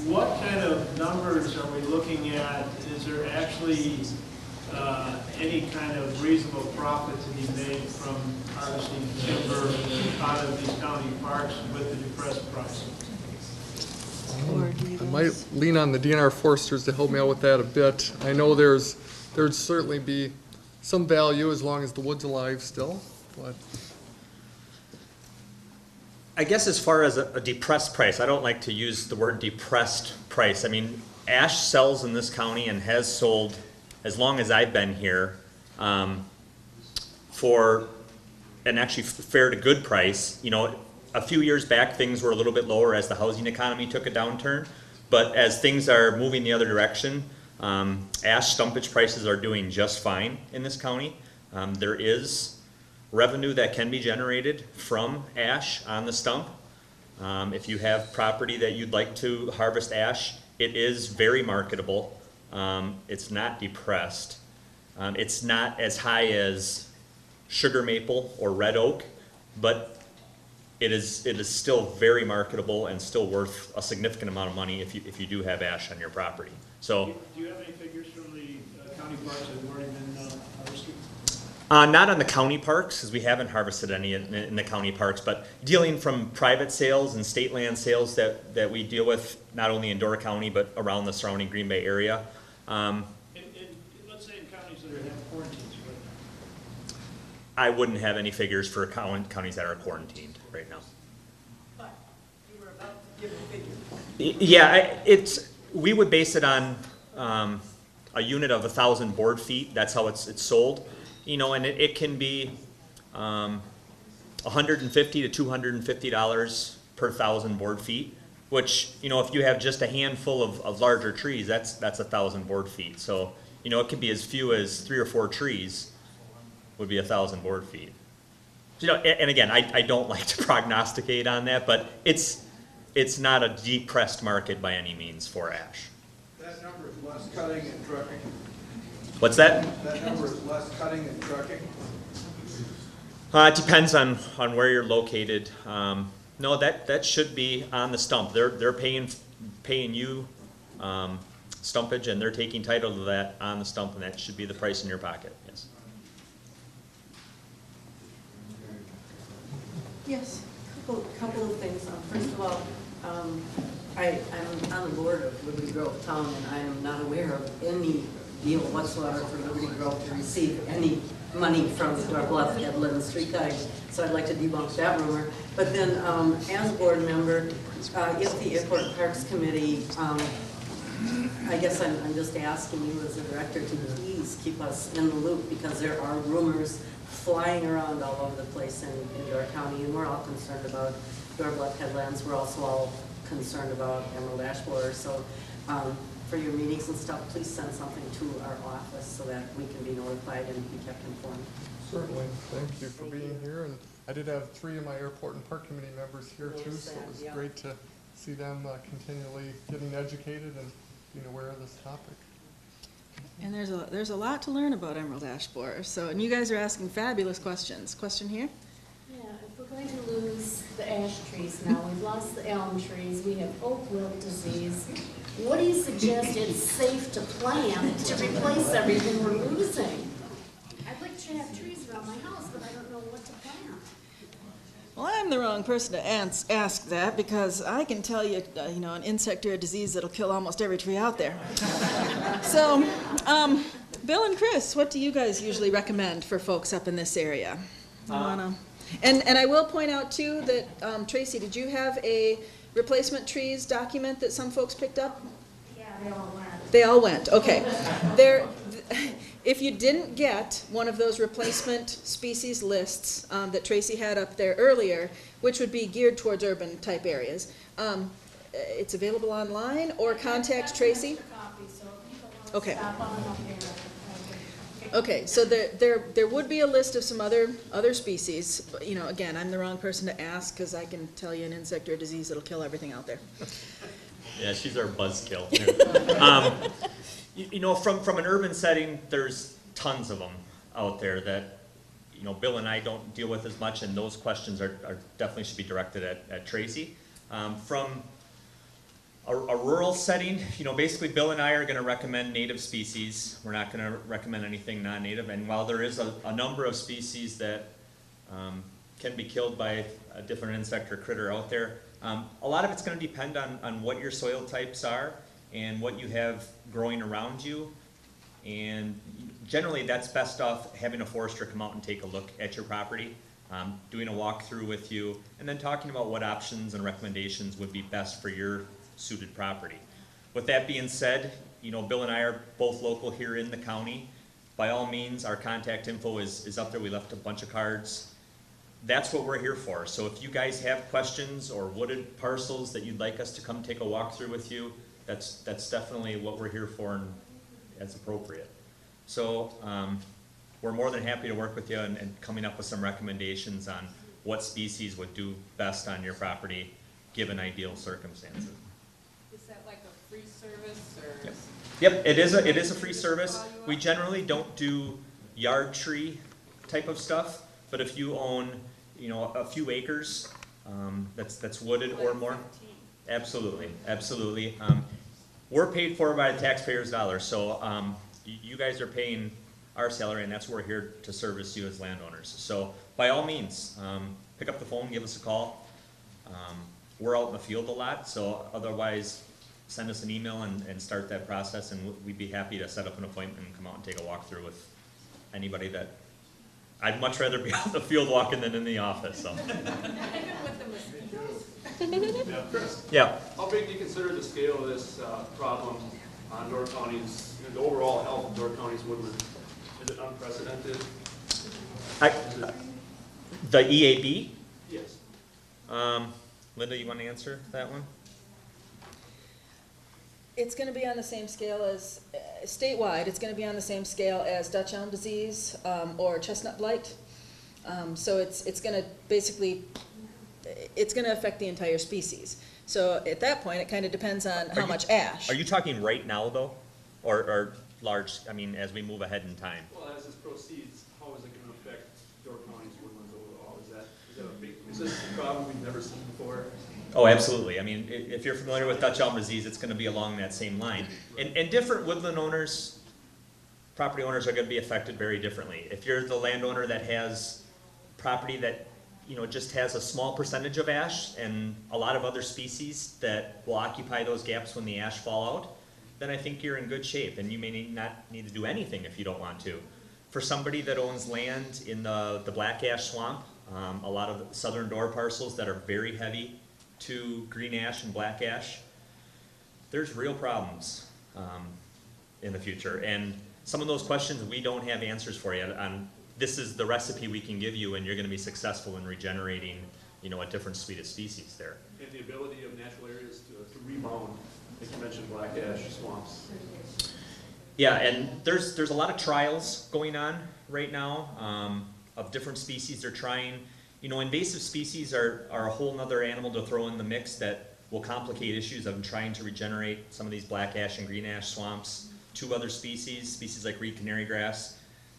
What kind of numbers are we looking at? Is there actually any kind of reasonable profit to be made from harvesting timber out of these county parks with the depressed price? I might lean on the DNR foresters to help me out with that a bit. I know there'd certainly be some value as long as the wood's alive still, but. I guess as far as a depressed price, I don't like to use the word depressed price. I mean, ash sells in this county and has sold as long as I've been here for an actually fair to good price. You know, a few years back, things were a little bit lower as the housing economy took a downturn. But as things are moving the other direction, ash stumpage prices are doing just fine in this county. There is revenue that can be generated from ash on the stump. If you have property that you'd like to harvest ash, it is very marketable. It's not depressed. It's not as high as sugar maple or red oak, but it is still very marketable and still worth a significant amount of money if you do have ash on your property. So. Do you have any figures from the county parks that have already been harvested? Not on the county parks, because we haven't harvested any in the county parks, but dealing from private sales and state land sales that we deal with, not only in Door County, but around the surrounding Green Bay area. Let's say in counties that have quarantines right now. I wouldn't have any figures for counties that are quarantined right now. But you were about to give a figure. Yeah, we would base it on a unit of 1,000 board feet. That's how it's sold. You know, and it can be $150 to $250 per 1,000 board feet. Which, you know, if you have just a handful of larger trees, that's 1,000 board feet. So, you know, it could be as few as 3 or 4 trees would be 1,000 board feet. You know, and again, I don't like to prognosticate on that, but it's not a depressed market by any means for ash. That number is less cutting and trucking. What's that? That number is less cutting and trucking. It depends on where you're located. No, that should be on the stump. They're paying you stumpage, and they're taking title to that on the stump, and that should be the price in your pocket. Yes. Yes, couple of things. First of all, I'm on the board of Liberty Grove Town, and I am not aware of any deal whatsoever for Liberty Grove to receive any money from our Bluff, Headland Streetcar, so I'd like to debunk that rumor. But then, as a board member, if the Airport and Parks Committee, I guess I'm just asking you as a director to please keep us in the loop, because there are rumors flying around all over the place in Door County, and we're all concerned about Door Bluff Headlands. We're also all concerned about Emerald Ash Borer. So for your meetings and stuff, please send something to our office so that we can be notified and be kept informed. Certainly. Thank you for being here. And I did have 3 of my Airport and Park Committee members here too, so it was great to see them continually getting educated and being aware of this topic. And there's a lot to learn about Emerald Ash Borer. So, and you guys are asking fabulous questions. Question here? Yeah, if we're going to lose the ash trees now, we've lost the elm trees, we have oak wilt disease. What do you suggest it's safe to plant to replace everything we're losing? I'd like to have trees around my house, but I don't know what to plant. Well, I'm the wrong person to ask that, because I can tell you, you know, an insect or a disease that'll kill almost every tree out there. So, Bill and Chris, what do you guys usually recommend for folks up in this area? And I will point out too that, Tracy, did you have a replacement trees document that some folks picked up? Yeah, they all went. They all went, okay. If you didn't get one of those replacement species lists that Tracy had up there earlier, which would be geared towards urban type areas, it's available online, or contact Tracy. Okay. Okay, so there would be a list of some other species, but, you know, again, I'm the wrong person to ask, because I can tell you an insect or a disease that'll kill everything out there. Yeah, she's our buzzkill. You know, from an urban setting, there's tons of them out there that, you know, Bill and I don't deal with as much, and those questions are definitely should be directed at Tracy. From a rural setting, you know, basically Bill and I are going to recommend native species. We're not going to recommend anything non-native. And while there is a number of species that can be killed by a different insect or critter out there, a lot of it's going to depend on what your soil types are and what you have growing around you. And generally that's best off having a forester come out and take a look at your property, doing a walkthrough with you, and then talking about what options and recommendations would be best for your suited property. With that being said, you know, Bill and I are both local here in the county. By all means, our contact info is up there. We left a bunch of cards. That's what we're here for. So if you guys have questions or wooded parcels that you'd like us to come take a walk through with you, that's definitely what we're here for, and as appropriate. So we're more than happy to work with you and coming up with some recommendations on what species would do best on your property given ideal circumstances. Is that like a free service, or? Yep, it is a free service. We generally don't do yard tree type of stuff, but if you own, you know, a few acres that's wooded or more, absolutely. We're paid for by the taxpayers' dollars, so you guys are paying our salary, and that's what we're here to service you as landowners. So by all means, pick up the phone, give us a call. We're out in the field a lot, so otherwise send us an email and start that process, and we'd be happy to set up an appointment and come out and take a walkthrough with anybody that I'd much rather be out in the field walking than in the office. So. Even with the mosquitoes? Yeah, Chris? Yeah. How big do you consider the scale of this problem on Door County's, the overall health of Door County's woodland? Is it unprecedented? The EAB? Yes. Linda, you want to answer that one? It's going to be on the same scale as, statewide, it's going to be on the same scale as Dutch elm disease or chestnut blight. So it's going to basically, it's going to affect the entire species. So at that point, it kind of depends on how much ash. Are you talking right now, though? Or large, I mean, as we move ahead in time? Well, as this proceeds, how is it going to affect Door County's woodlands overall? Is this a problem we've never seen before? Oh, absolutely. I mean, if you're familiar with Dutch elm disease, it's going to be along that same line. And different woodland owners, property owners are going to be affected very differently. If you're the landowner that has property that, you know, just has a small percentage of ash and a lot of other species that will occupy those gaps when the ash fall out, then I think you're in good shape and you may not need to do anything if you don't want to. For somebody that owns land in the black ash swamp, a lot of southern door parcels that are very heavy to green ash and black ash, there's real problems in the future. And some of those questions we don't have answers for yet. This is the recipe we can give you, and you're going to be successful in regenerating, you know, a different suite of species there. And the ability of natural areas to rebound, like you mentioned, black ash swamps. Yeah, and there's a lot of trials going on right now of different species they're trying. You know, invasive species are a whole nother animal to throw in the mix that will complicate issues of trying to regenerate some of these black ash and green ash swamps to other species like reed canary grass.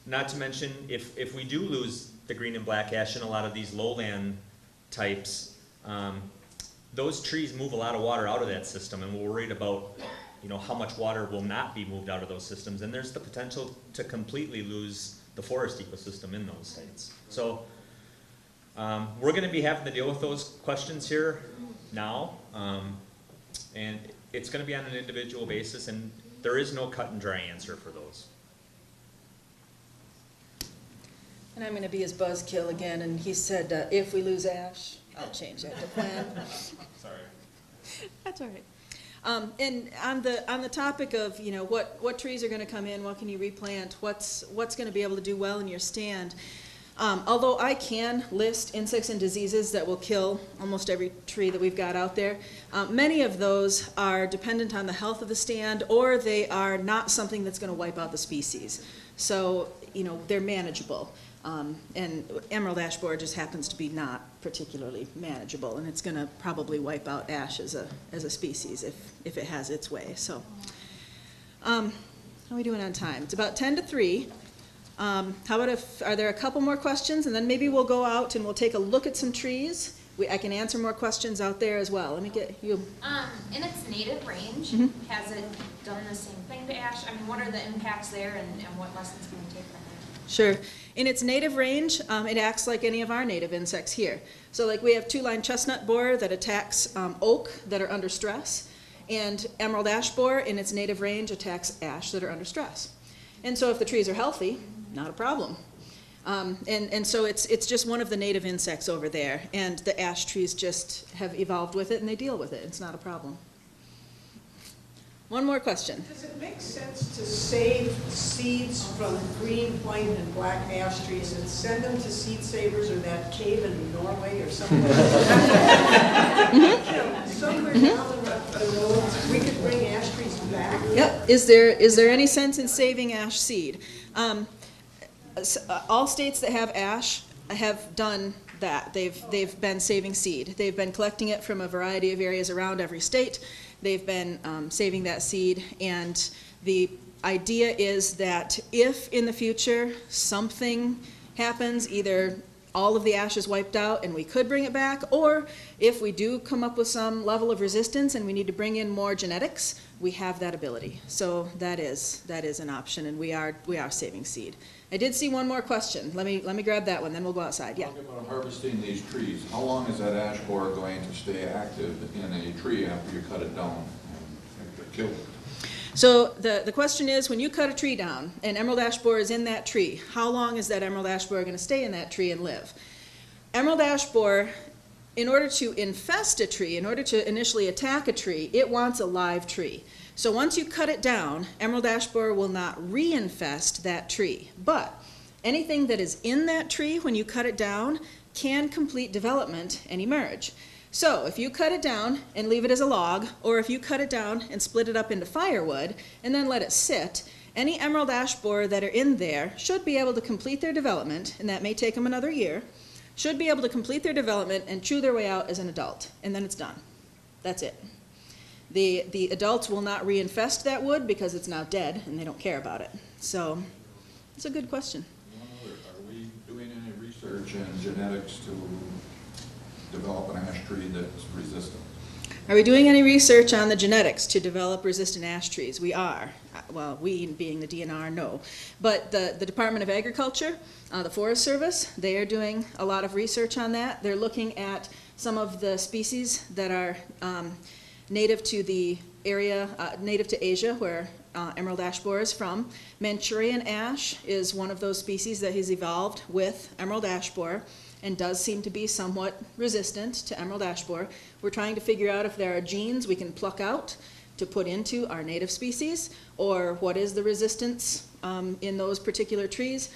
Not to mention, if we do lose the green and black ash in a lot of these lowland types, those trees move a lot of water out of that system, and we're worried about, you know, how much water will not be moved out of those systems, and there's the potential to completely lose the forest ecosystem in those sites. So we're going to be having to deal with those questions here now, and it's going to be on an individual basis, and there is no cut and dry answer for those. And I'm going to be his buzzkill again, and he said, if we lose ash, I'll change that to plan. Sorry. That's all right. And on the topic of, you know, what trees are going to come in, what can you replant, what's going to be able to do well in your stand. Although I can list insects and diseases that will kill almost every tree that we've got out there, many of those are dependent on the health of the stand, or they are not something that's going to wipe out the species. So, you know, they're manageable. And emerald ash borer just happens to be not particularly manageable, and it's going to probably wipe out ash as a species if it has its way. So, how are we doing on time? It's about 10 to 3. How about are there a couple more questions, and then maybe we'll go out and we'll take a look at some trees. I can answer more questions out there as well. Let me get you. In its native range, has it done the same thing to ash? I mean, what are the impacts there, and what lessons can we take from there? Sure. In its native range, it acts like any of our native insects here. So like we have two-line chestnut borer that attacks oak that are under stress, and emerald ash borer in its native range attacks ash that are under stress. And so if the trees are healthy, not a problem. And so it's just one of the native insects over there, and the ash trees just have evolved with it and they deal with it. It's not a problem. One more question. Does it make sense to save seeds from green, white, and black ash trees and send them to Seed Savers or that cave in Norway or somewhere? Somewhere down the road, we could bring ash trees back? Yep. Is there any sense in saving ash seed? All states that have ash have done that. They've been saving seed. They've been collecting it from a variety of areas around every state. They've been saving that seed, and the idea is that if in the future something happens, either all of the ash is wiped out and we could bring it back, or if we do come up with some level of resistance and we need to bring in more genetics, we have that ability. So that is an option, and we are saving seed. I did see one more question. Let me grab that one, then we'll go outside. Yeah. Talking about harvesting these trees, how long is that ash borer going to stay active in a tree after you cut it down and kill it? So the question is, when you cut a tree down and emerald ash borer is in that tree, how long is that emerald ash borer going to stay in that tree and live? Emerald ash borer, in order to infest a tree, in order to initially attack a tree, it wants a live tree. So once you cut it down, emerald ash borer will not reinfest that tree. But anything that is in that tree when you cut it down can complete development and emerge. So if you cut it down and leave it as a log, or if you cut it down and split it up into firewood and then let it sit, any emerald ash borer that are in there should be able to complete their development, and that may take them another year, should be able to complete their development and chew their way out as an adult, and then it's done. That's it. The adults will not reinfest that wood because it's now dead and they don't care about it. So it's a good question. Are we doing any research in genetics to develop an ash tree that's resistant? Are we doing any research on the genetics to develop resistant ash trees? We are. Well, we being the DNR, no. But the Department of Agriculture, the Forest Service, they are doing a lot of research on that. They're looking at some of the species that are native to the area, native to Asia, where emerald ash borer is from. Manchurian ash is one of those species that has evolved with emerald ash borer and does seem to be somewhat resistant to emerald ash borer. We're trying to figure out if there are genes we can pluck out to put into our native species, or what is the resistance in those particular trees.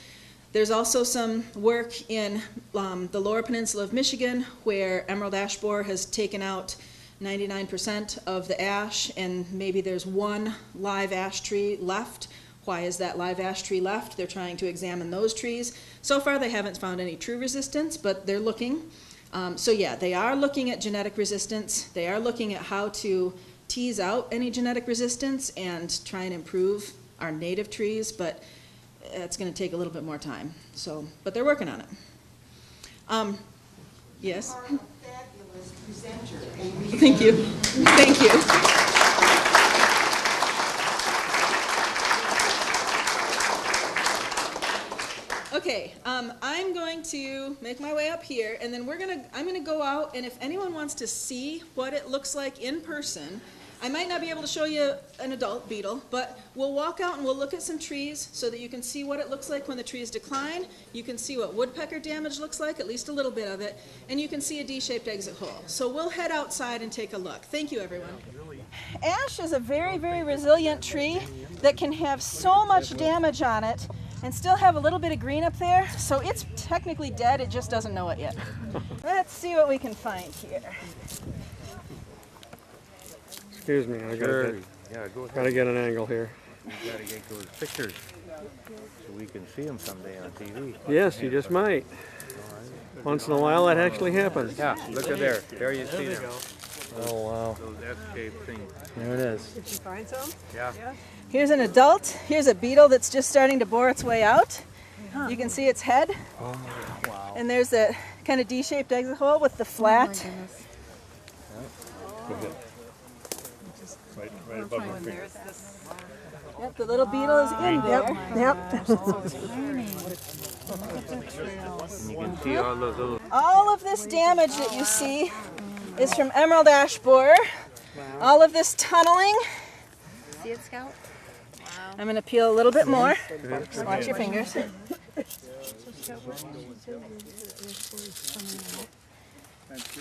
There's also some work in the lower peninsula of Michigan where emerald ash borer has taken out 99% of the ash, and maybe there's one live ash tree left. Why is that live ash tree left? They're trying to examine those trees. So far they haven't found any true resistance, but they're looking. So yeah, they are looking at genetic resistance. They are looking at how to tease out any genetic resistance and try and improve our native trees, but it's going to take a little bit more time. So, but they're working on it. Yes? You are a fabulous presenter. And Thank you. Thank you. Okay, I'm going to make my way up here, and then I'm gonna go out, and if anyone wants to see what it looks like in person, I might not be able to show you an adult beetle, but we'll walk out and we'll look at some trees so that you can see what it looks like when the trees decline. You can see what woodpecker damage looks like, at least a little bit of it, and you can see a D-shaped exit hole. So we'll head outside and take a look. Thank you, everyone. Ash is a very, very resilient tree that can have so much damage on it and still have a little bit of green up there, so it's technically dead, it just doesn't know it yet. Let's see what we can find here. Excuse me, I gotta get an angle here. You gotta get those pictures so we can see them someday on TV. Yes, you just might. Once in a while that actually happens. Yeah, look at there. There you see them. Oh, wow. Those F-shaped things. There it is. Did you find some? Yeah. Here's an adult. Here's a beetle that's just starting to bore its way out. You can see its head. Oh, wow. And there's that kind of D-shaped exit hole with the flat. Right above my finger. Yep, the little beetle is in there. Yep. And you can see all those little... All of this damage that you see is from emerald ash borer. All of this tunneling. See it, Scout? Wow. I'm going to peel a little bit more. Just watch your fingers.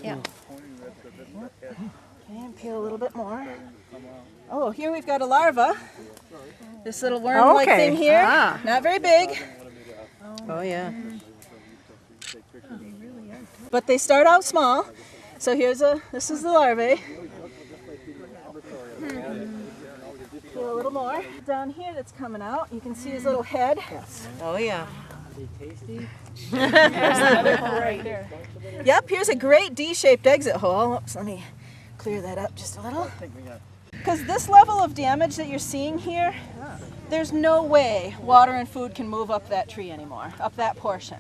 Yeah. Okay, and peel a little bit more. Oh, here we've got a larva. This little worm-like thing here. Not very big. Oh, yeah. But they start out small. So this is the larvae. Peel a little more. Down here that's coming out, you can see his little head. Oh, yeah. There's another hole right there. Yep, here's a great D-shaped exit hole. Oops, let me clear that up just a little. Because this level of damage that you're seeing here, there's no way water and food can move up that tree anymore, up that portion.